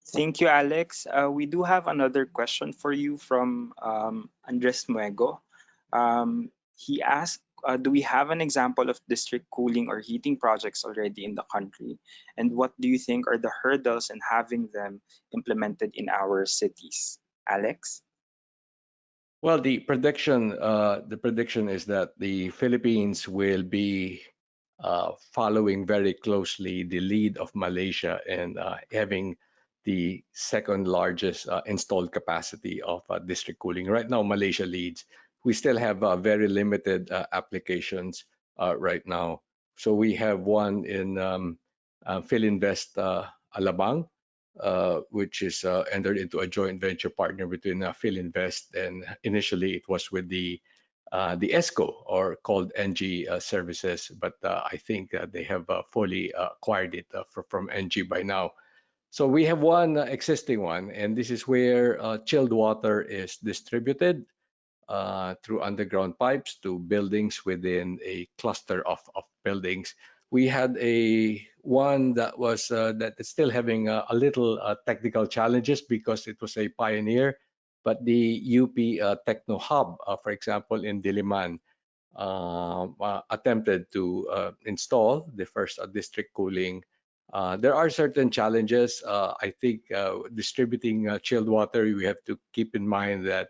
Thank you, Alex. We do have another question for you from Andres Muego. He asked, do we have an example of district cooling or heating projects already in the country? And what do you think are the hurdles in having them implemented in our cities? Alex? Well, the prediction is that the Philippines will be following very closely the lead of Malaysia and having the second largest installed capacity of district cooling. Right now, Malaysia leads. We still have very limited applications right now. So we have one in Philinvest Alabang, which is entered into a joint venture partner between Philinvest, and initially it was with the ESCO, or called NG Services, but I think they have fully acquired it from NG by now. So we have one existing one, and this is where chilled water is distributed through underground pipes to buildings within a cluster of buildings. We had a one that was that is still having a little technical challenges because it was a pioneer, but the UP Techno Hub, for example, in Diliman, attempted to install the first district cooling. There are certain challenges. I think distributing chilled water, we have to keep in mind that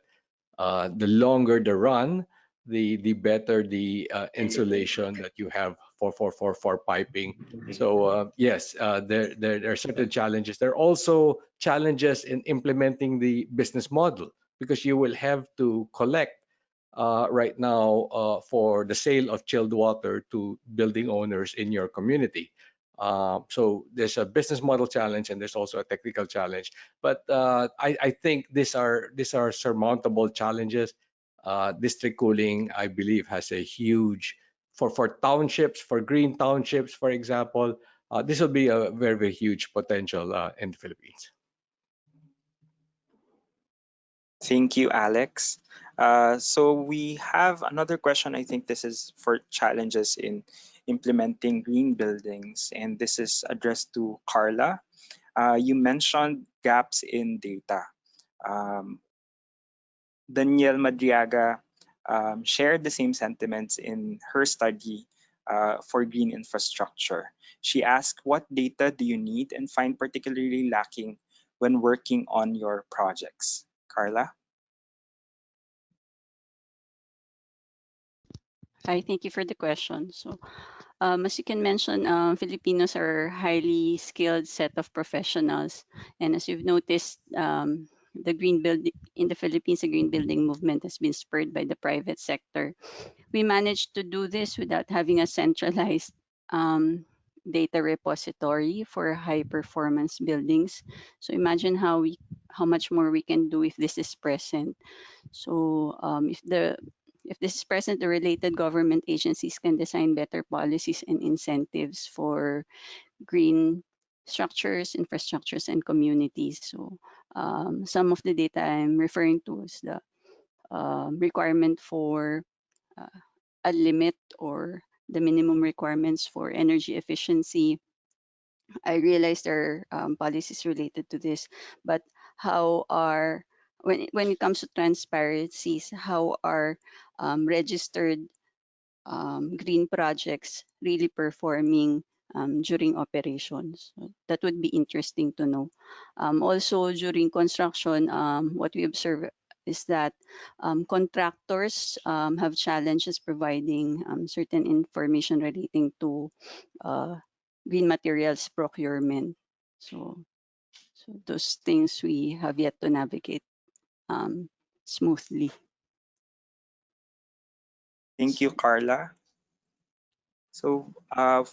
the longer the run, the better the insulation that you have for piping. So yes, there are certain challenges. There are also challenges in implementing the business model. because you will have to collect right now for the sale of chilled water to building owners in your community. So there's a business model challenge and there's also a technical challenge. But I think these are surmountable challenges. District cooling, I believe, has a huge for townships, for green townships, for example. This will be a very, very huge potential in the Philippines. Thank you, Alex. So we have another question. I think this is for challenges in implementing green buildings, and this is addressed to Carla. You mentioned gaps in data. Um, Danielle Madriaga shared the same sentiments in her study for green infrastructure. She asked, what data do you need and find particularly lacking when working on your projects? Carla? Hi, thank you for the question. So, as you can mention, Filipinos are highly skilled set of professionals, and as you've noticed, the green build in the Philippines, the green building movement has been spurred by the private sector. We managed to do this without having a centralized data repository for high performance buildings. So imagine how much more we can do if this is present. So if this is present, the related government agencies can design better policies and incentives for green structures, infrastructures, and communities. So some of the data I'm referring to is the requirement for uh, a limit or the minimum requirements for energy efficiency. I realize there are policies related to this, but how are when it comes to transparencies, how are registered green projects really performing during operations? So that would be interesting to know. Also, during construction, what we observe is that contractors have challenges providing certain information relating to uh, green materials procurement. So those things we have yet to navigate um, smoothly. Thank you, Carla. So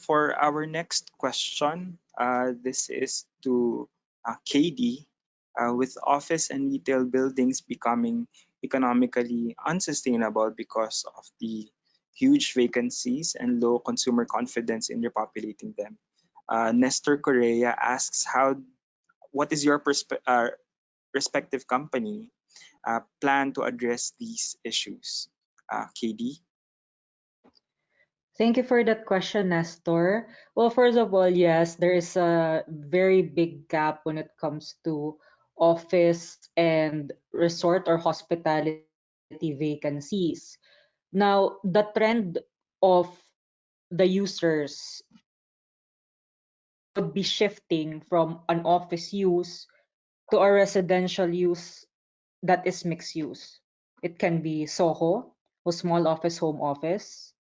for our next question, this is to KD. With office and retail buildings becoming economically unsustainable because of the huge vacancies and low consumer confidence in repopulating them, Nestor Correa asks, what is your respective company plan to address these issues? KD? Thank you for that question, Nestor. Well, first of all, yes, there is a very big gap when it comes to office and resort or hospitality vacancies. Now, the trend of the users would be shifting from an office use to a residential use that is mixed use. It can be SOHO, or small office, home office,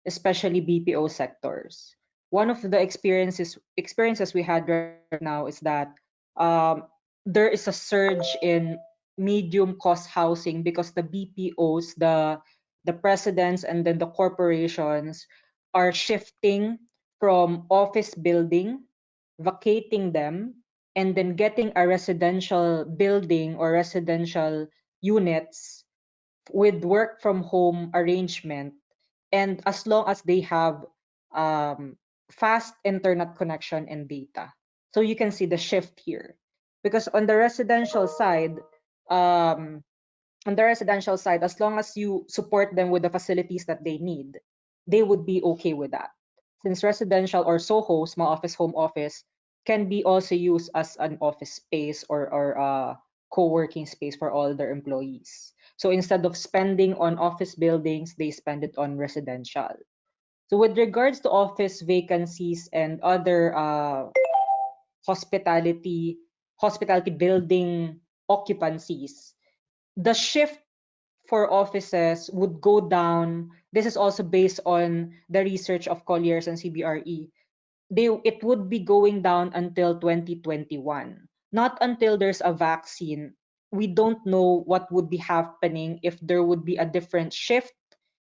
especially BPO sectors. One of the experiences we had right now is that um, there is a surge in medium cost housing because the BPOs, the presidents and then the corporations are shifting from office building, vacating them, and then getting a residential building or residential units with work from home arrangement, and as long as they have fast internet connection and data. So you can see the shift here, because um, on the residential side, as long as you support them with the facilities that they need, they would be okay with that. Since residential or SOHO, small office, home office, can be also used as an office space or a co-working space for all their employees. So instead of spending on office buildings, they spend it on residential. So with regards to office vacancies and other hospitality hospitality building occupancies, the shift for offices would go down. This is also based on the research of Colliers and CBRE. It would be going down until 2021. Not until there's a vaccine we don't know what would be happening if there would be a different shift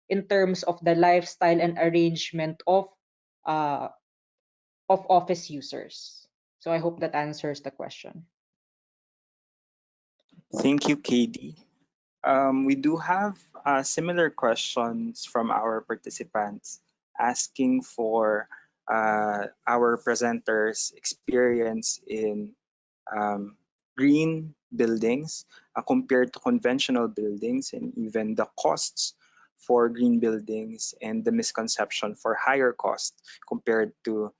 in terms of the lifestyle and arrangement uh, of office users. So I hope that answers the question. Thank you, KD. We do have similar questions from our participants asking for our presenters' experience in um, green buildings compared to conventional buildings, and even the costs for green buildings and the misconception for higher cost compared to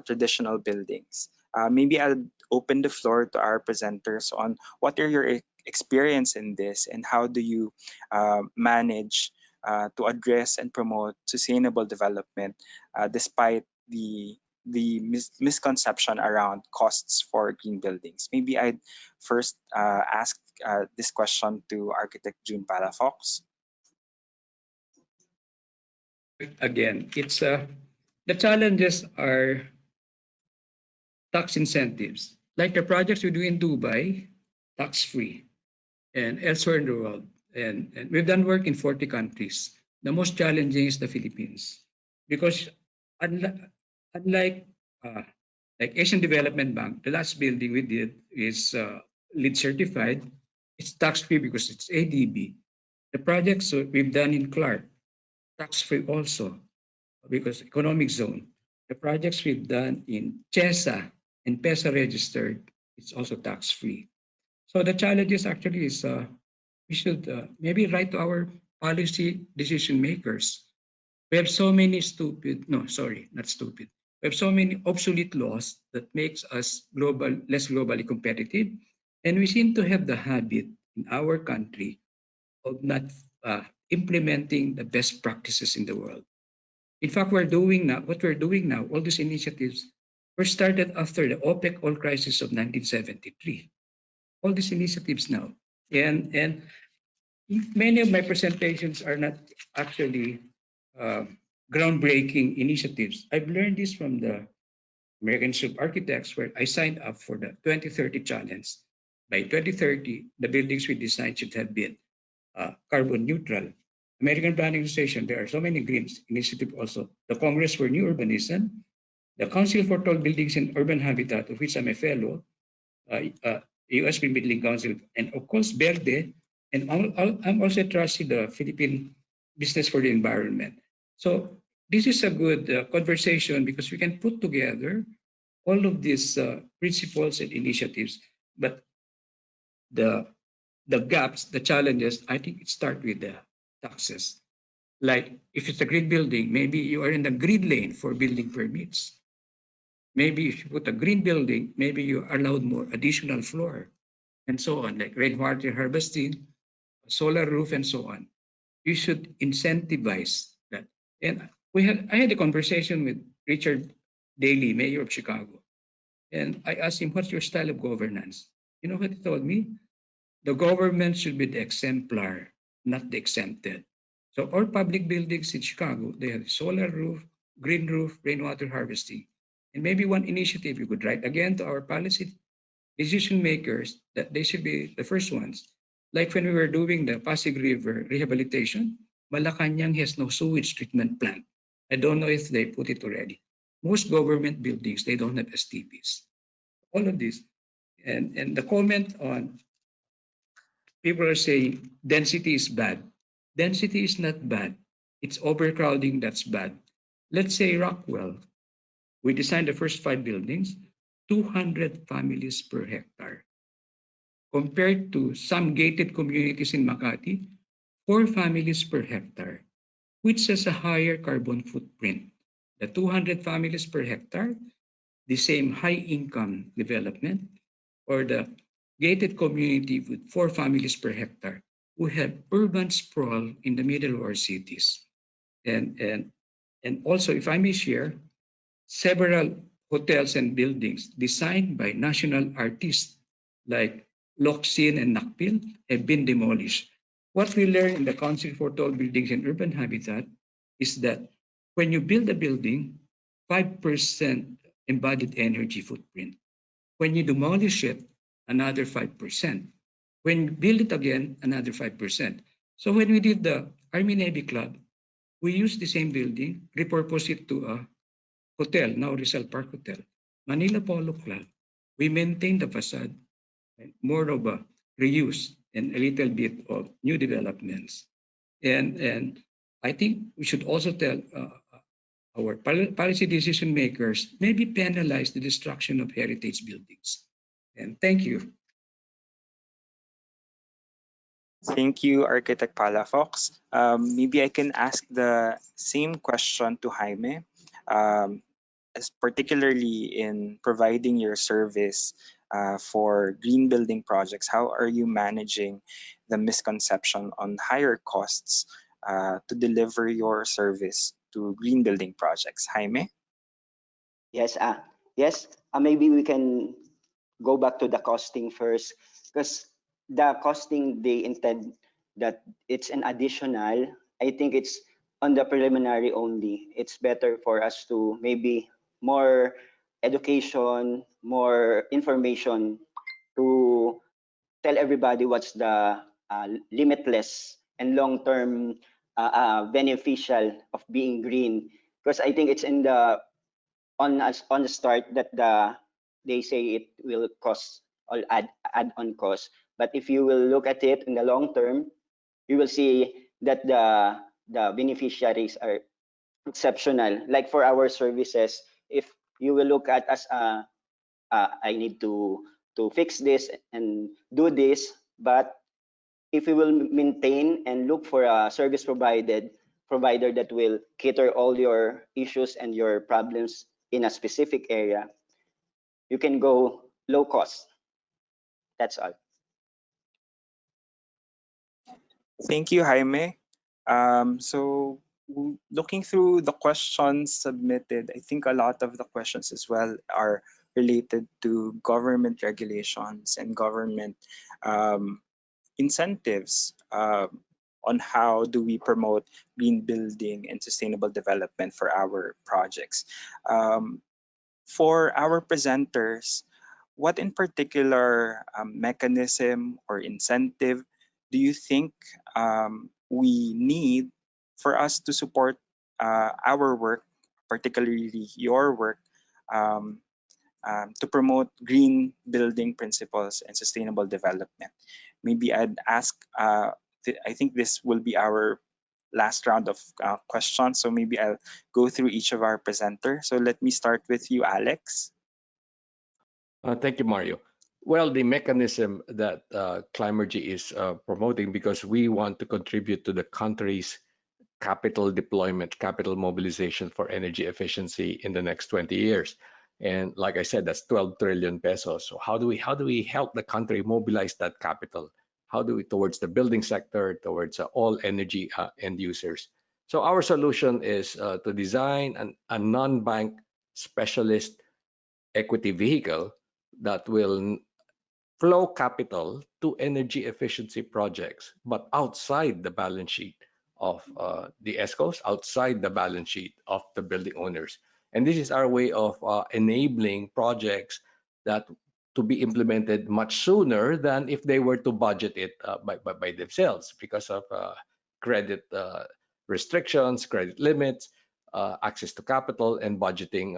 traditional buildings. Maybe I'll open the floor to our presenters on what are your experience in this, and how do you manage to address and promote sustainable development despite the misconception around costs for green buildings. Maybe I'd first ask this question to architect June Palafox. Again, it's the challenges are tax incentives. Like the projects we do in Dubai, tax free, and elsewhere in the world. And we've done work in 40 countries. The most challenging is the Philippines because unlike, unlike uh, like Asian Development Bank, the last building we did is LEED certified. It's tax free because it's ADB. The projects we've done in Clark, tax free also because economic zone. The projects we've done in CHESA and PESA registered, it's also tax free. So the challenges actually is we should maybe write to our policy decision makers. We have so many stupid, no, sorry, not stupid. We have so many obsolete laws that makes us less globally competitive. And we seem to have the habit in our country of not implementing the best practices in the world. In fact, what we're doing now, all these initiatives were started after the OPEC oil crisis of 1973. All these initiatives now. And many of my presentations are not actually uh, groundbreaking initiatives. I've learned this from the American Institute of Architects, where I signed up for the 2030 challenge. By 2030, the buildings we design should have been carbon neutral. American Planning Association, there are so many greens initiative also. The Congress for New Urbanism, the Council for Tall Buildings and Urban Habitat, of which I'm a fellow, US Green Building Council, and of course Verde, and I'm also trusting the Philippine Business for the Environment. So this is a good conversation because we can put together all of these principles and initiatives, but the the gaps, the challenges, I think it starts with the taxes. Like if it's a green building, maybe you are in the green lane for building permits. Maybe if you put a green building, maybe you are allowed more additional floor and so on, like rainwater harvesting, solar roof, and so on. You should incentivize that. And I had a conversation with Richard Daley, mayor of Chicago, and I asked him, "What's your style of governance?" You know what he told me? The government should be the exemplar, not the exempted. So all public buildings in Chicago, they have solar roof, green roof, rainwater harvesting. And maybe one initiative you could write again to our policy decision makers that they should be the first ones. Like when we were doing the Pasig River rehabilitation, Malacanang has no sewage treatment plant. I don't know if they put it already. Most government buildings, they don't have STPs. All of this. And the comment on people are saying density is bad. Density is not bad. It's overcrowding that's bad. Let's say Rockwell. We designed the first 5 buildings, 200 families per hectare. Compared to some gated communities in Makati, 4 families per hectare, which has a higher carbon footprint. The 200 families per hectare, the same high income development, or the gated community with 4 families per hectare who have urban sprawl in the middle of our cities. And, and, and also, if I may share, several hotels and buildings designed by national artists like Loksin and Nakpil have been demolished. What we learn in the Council for Tall Buildings and Urban Habitat is that when you build a building, 5% embodied energy footprint. When you demolish it, another 5%. When build it again, another 5%. So when we did the Army Navy Club, we used the same building, repurposed it to a hotel, now Rizal Park Hotel. Manila Polo Club, we maintained the facade, more of a reuse and a little bit of new developments. And I think we should also tell our policy decision makers maybe penalize the destruction of heritage buildings. And thank you. Thank you, Architect Palafox. Maybe I can ask the same question to Jaime, as particularly in providing your service for green building projects. How are you managing the misconception on higher costs to deliver your service to green building projects? Jaime? Yes, yes. Maybe we can go back to the costing first, because the costing they intend that it's an additional. I think it's on the preliminary only. It's better for us to maybe more education, more information to tell everybody what's the limitless and long-term beneficial of being green. Because I think it's in the on the start that they say it will cost or add on cost. But if you will look at it in the long term, you will see that the beneficiaries are exceptional. Like for our services, if you will look at us, I need to fix this and do this, but if we will maintain and look for a service provider that will cater all your issues and your problems in a specific area, you can go low cost. That's all. Thank you, Jaime. Looking through the questions submitted, I think a lot of the questions as well are related to government regulations and government um, incentives on how do we promote green building and sustainable development for our projects. Um, for our presenters, what in particular mechanism or incentive do you think we need for us to support our work, particularly your work, um, to promote green building principles and sustainable development? Maybe I'd ask, I think this will be our last round of questions, so maybe I'll go through each of our presenters. So let me start with you, Alex. Thank you, Mario. Well, the mechanism that Climergy is promoting, because we want to contribute to the country's capital deployment, capital mobilization for energy efficiency in the next 20 years. And like I said, that's 12 trillion pesos. So how do we help the country mobilize that capital? How do we towards the building sector, towards all energy end users? So our solution is to design a non-bank specialist equity vehicle that will flow capital to energy efficiency projects, but outside the balance sheet of the ESCOs, outside the balance sheet of the building owners. And this is our way of enabling projects that to be implemented much sooner than if they were to budget it by themselves because of credit restrictions, credit limits, access to capital, and budgeting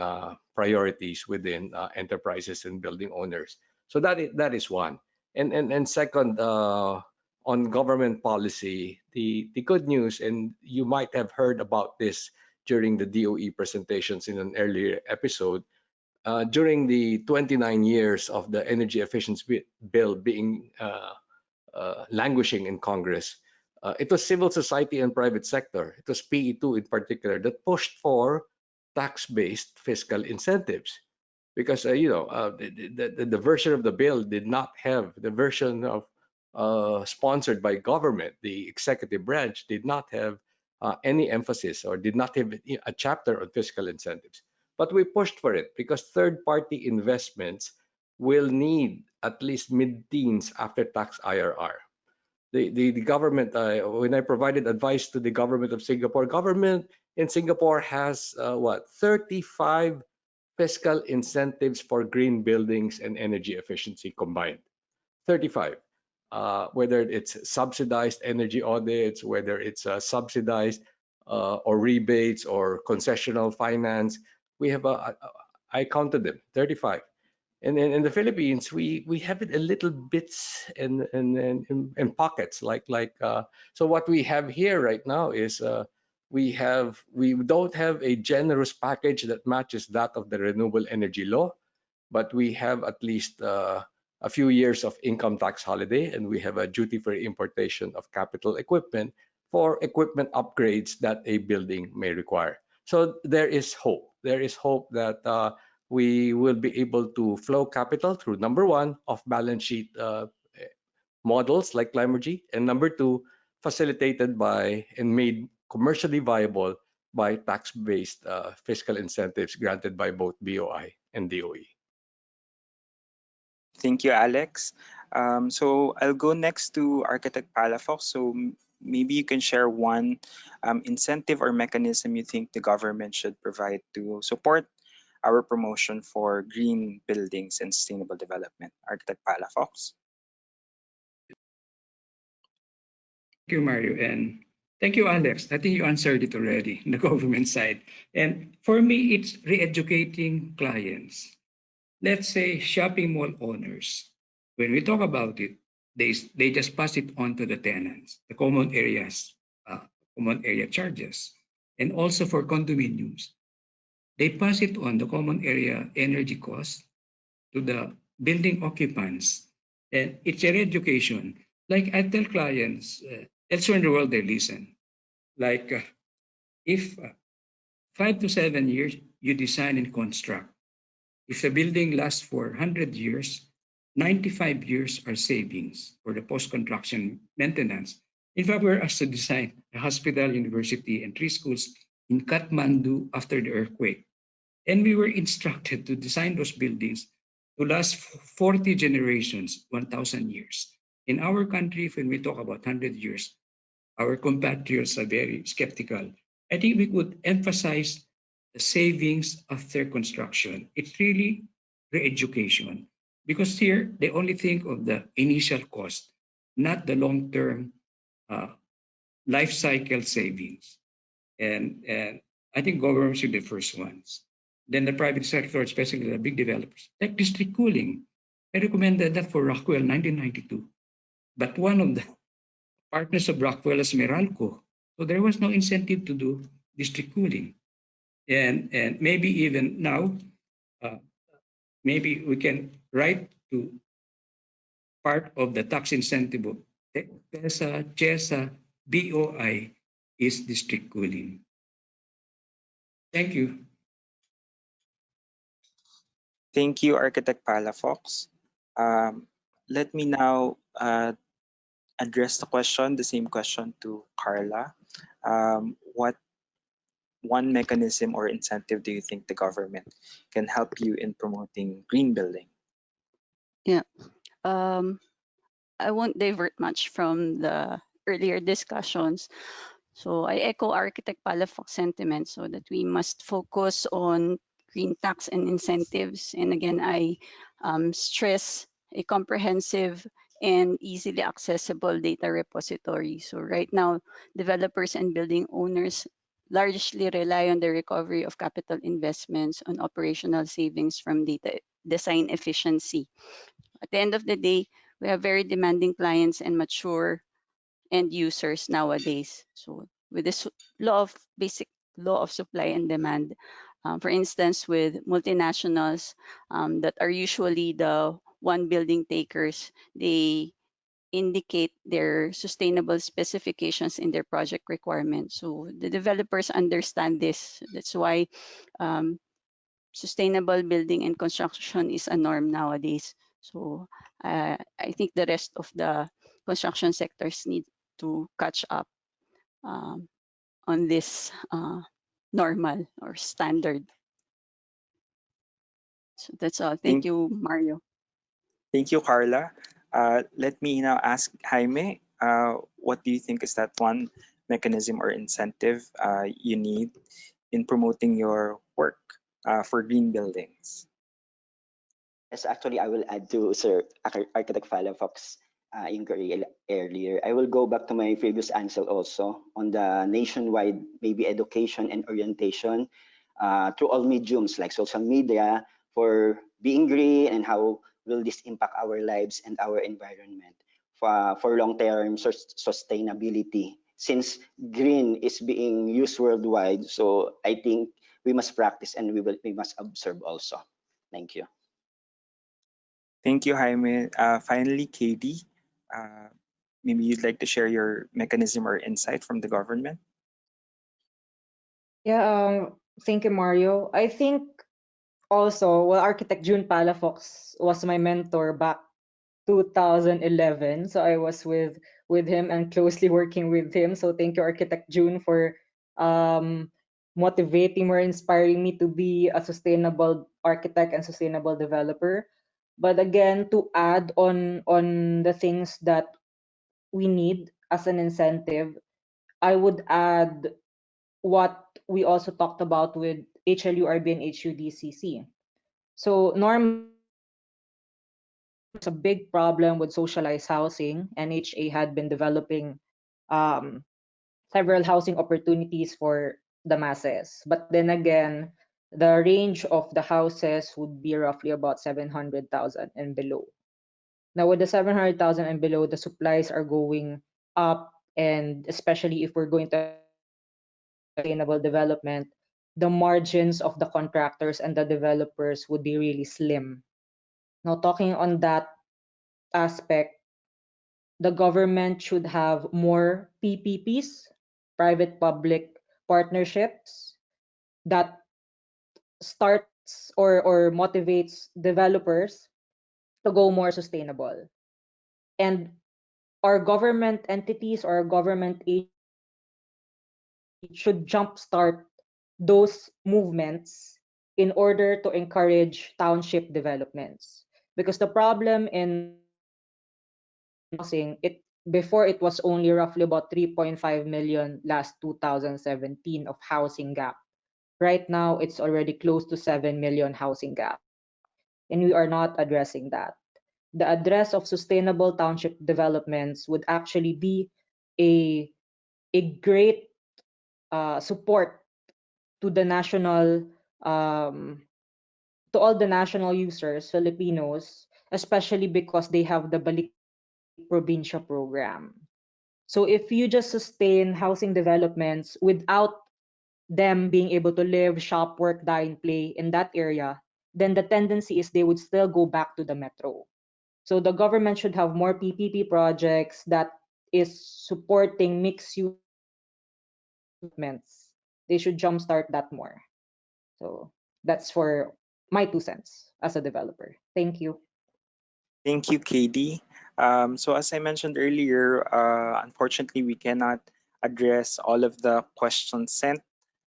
priorities within enterprises and building owners. So that is one. And second, on government policy, the good news, and you might have heard about this during the DOE presentations in an earlier episode, during the 29 years of the energy efficiency bill being languishing in Congress, it was civil society and private sector. It was PE2 in particular that pushed for tax-based fiscal incentives because the version of the bill did not have the version of sponsored by government. The executive branch did not have any emphasis or did not have a chapter on fiscal incentives. But we pushed for it because third-party investments will need at least mid-teens after-tax IRR. The government, when I provided advice to the government in Singapore has what 35 fiscal incentives for green buildings and energy efficiency combined. 35. whether it's subsidized energy audits, whether it's subsidized or rebates or concessional finance. We have I counted them, 35. And in the Philippines, we have it a little bits in pockets, so what we have here right now is we don't have a generous package that matches that of the renewable energy law, but we have at least a few years of income tax holiday, and we have a duty-free importation of capital equipment for equipment upgrades that a building may require. So there is hope. There is hope that we will be able to flow capital through, number one, off balance sheet models like Limergy, and number two, facilitated by and made commercially viable by tax-based fiscal incentives granted by both BOI and DOE. Thank you, Alex. So I'll go next to Architect Palafox. So maybe you can share one incentive or mechanism you think the government should provide to support our promotion for green buildings and sustainable development. Architect Palafox. Thank you, Mario, and thank you, Alex. I think you answered it already on the government side. And for me, it's re-educating clients. Let's say shopping mall owners. When we talk about it, they just pass it on to the tenants, the common areas, common area charges, and also for condominiums, they pass it on the common area energy cost to the building occupants, and it's their education. Like I tell clients, elsewhere in the world they listen. Like if 5 to 7 years you design and construct, if the building lasts for 100 years, 95 years are savings for the post-construction maintenance. If I were asked to design a hospital, university, and 3 schools in Kathmandu after the earthquake, and we were instructed to design those buildings to last 40 generations, 1,000 years. In our country, when we talk about 100 years, our compatriots are very skeptical. I think we could emphasize the savings after construction. It's really re-education, because here they only think of the initial cost, not the long-term uh, life cycle savings. And I think government should be the first ones. Then the private sector, especially the big developers, like district cooling. I recommended that for Rockwell 1992. But one of the partners of Rockwell is Meralco. So there was no incentive to do district cooling. And maybe even now, uh, maybe we can write to part of the tax incentive of PESA, CHESA, BOI is district cooling. Thank you. Thank you, Architect Palafox. Um, Let me now address the same question to Carla. What one mechanism or incentive do you think the government can help you in promoting green building? Yeah. Um, I won't divert much from the earlier discussions. So I echo Architect Palafok's sentiment, so that we must focus on green tax and incentives. And again, I stress a comprehensive and easily accessible data repository. So right now, developers and building owners largely rely on the recovery of capital investments on operational savings from data design efficiency. At the end of the day, we have very demanding clients and mature end users nowadays. So with this law of basic law of supply and demand, for instance, with multinationals that are usually the one building takers, they indicate their sustainable specifications in their project requirements. So the developers understand this. That's why um, sustainable building and construction is a norm nowadays. So I think the rest of the construction sectors need to catch up um, on this normal or standard. So that's all. Thank Thank, you, Mario. thank you, Carla. Let me now ask Jaime, what do you think is that one mechanism or incentive you need in promoting your work for green buildings? Yes, actually, I will add to Sir Architect Fox. inquiry earlier. I will go back to my previous answer also on the nationwide maybe education and orientation through all mediums like social media for being green and how will this impact our lives and our environment for long-term sustainability. Since green is being used worldwide, so I think we must practice and we must observe also. Thank you. Thank you, Jaime. Finally, Katie, uh, maybe you'd like to share your mechanism or insight from the government. Yeah, thank you, Mario. I think also, well, architect June Palafox was my mentor back 2011. So I was with him and closely working with him. So thank you, architect June, for um, motivating or inspiring me to be a sustainable architect and sustainable developer. But again, to add on the things that we need as an incentive, I would add what we also talked about with HLURB and HUDCC. So normally, there's a big problem with socialized housing. NHA had been developing um, several housing opportunities for the masses. But then again, the range of the houses would be roughly about 700,000 and below. Now, with the 700,000 and below, the supplies are going up, and especially if we're going to have sustainable development, the margins of the contractors and the developers would be really slim. Now, talking on that aspect, the government should have more PPPs, private public partnerships, that starts or motivates developers to go more sustainable. And our government entities or government agencies should jumpstart those movements in order to encourage township developments. Because the problem in housing, it before it was only roughly about 3.5 million last 2017 of housing gap. Right now, it's already close to 7 million housing gap, and we are not addressing that. The address of sustainable township developments would actually be a great support to the national to all the national users, Filipinos, especially because they have the Balik Probinsya program. So if you just sustain housing developments without them being able to live, shop, work, dine, play in that area, then the tendency is they would still go back to the metro. So the government should have more PPP projects that is supporting mixed use developments. They should jumpstart that more. So that's for my 2 cents as a developer. Thank you. Thank you, Katie. So as I mentioned earlier, unfortunately, we cannot address all of the questions sent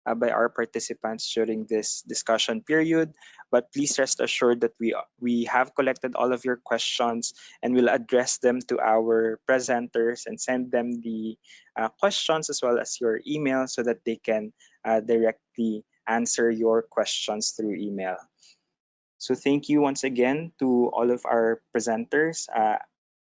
by our participants during this discussion period. But please rest assured that we have collected all of your questions and will address them to our presenters and send them the questions as well as your email so that they can directly answer your questions through email. So thank you once again to all of our presenters,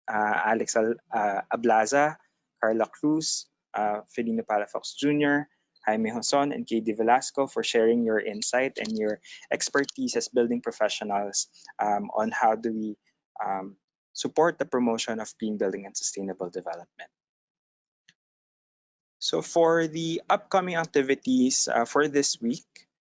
Alex Ablaza, Carla Cruz, Felino Palafox Jr., Jaime Joson, and KD Velasco for sharing your insight and your expertise as building professionals on how do we support the promotion of green building and sustainable development. So for the upcoming activities for this week,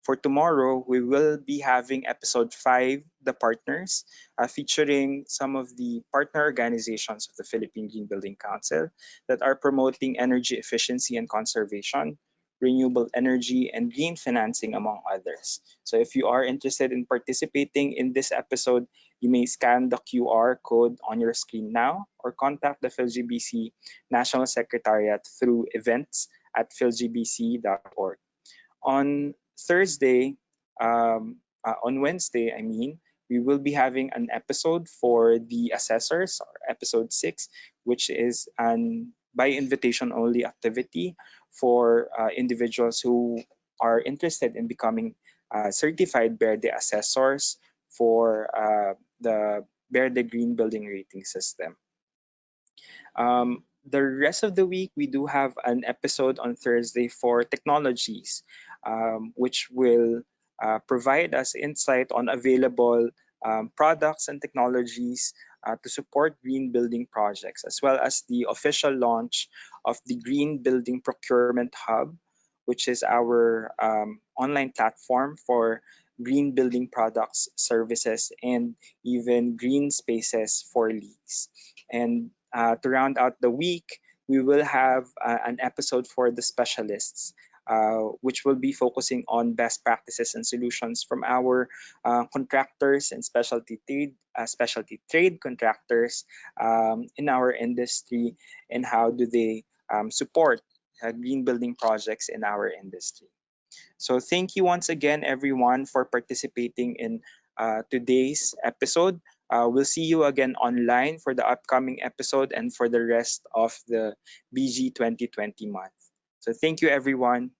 for tomorrow, we will be having episode 5, The Partners, featuring some of the partner organizations of the Philippine Green Building Council that are promoting energy efficiency and conservation, renewable energy, and green financing, among others. So if you are interested in participating in this episode, you may scan the QR code on your screen now or contact the PhilGBC National Secretariat through events at philgbc.org. On Thursday, on Wednesday, I mean, we will be having an episode for the assessors, or episode 6, which is an by invitation only activity for individuals who are interested in becoming certified Verde assessors for the Verde Green Building Rating System. The rest of the week, we do have an episode on Thursday for technologies, which will provide us insight on available products and technologies to support green building projects, as well as the official launch of the Green Building Procurement Hub, which is our online platform for green building products, services, and even green spaces for lease. And to round out the week, we will have an episode for the specialists, which will be focusing on best practices and solutions from our contractors and specialty trade contractors in our industry, and how do they support green building projects in our industry. So thank you once again, everyone, for participating in today's episode. We'll see you again online for the upcoming episode and for the rest of the BG 2020 month. So thank you, everyone.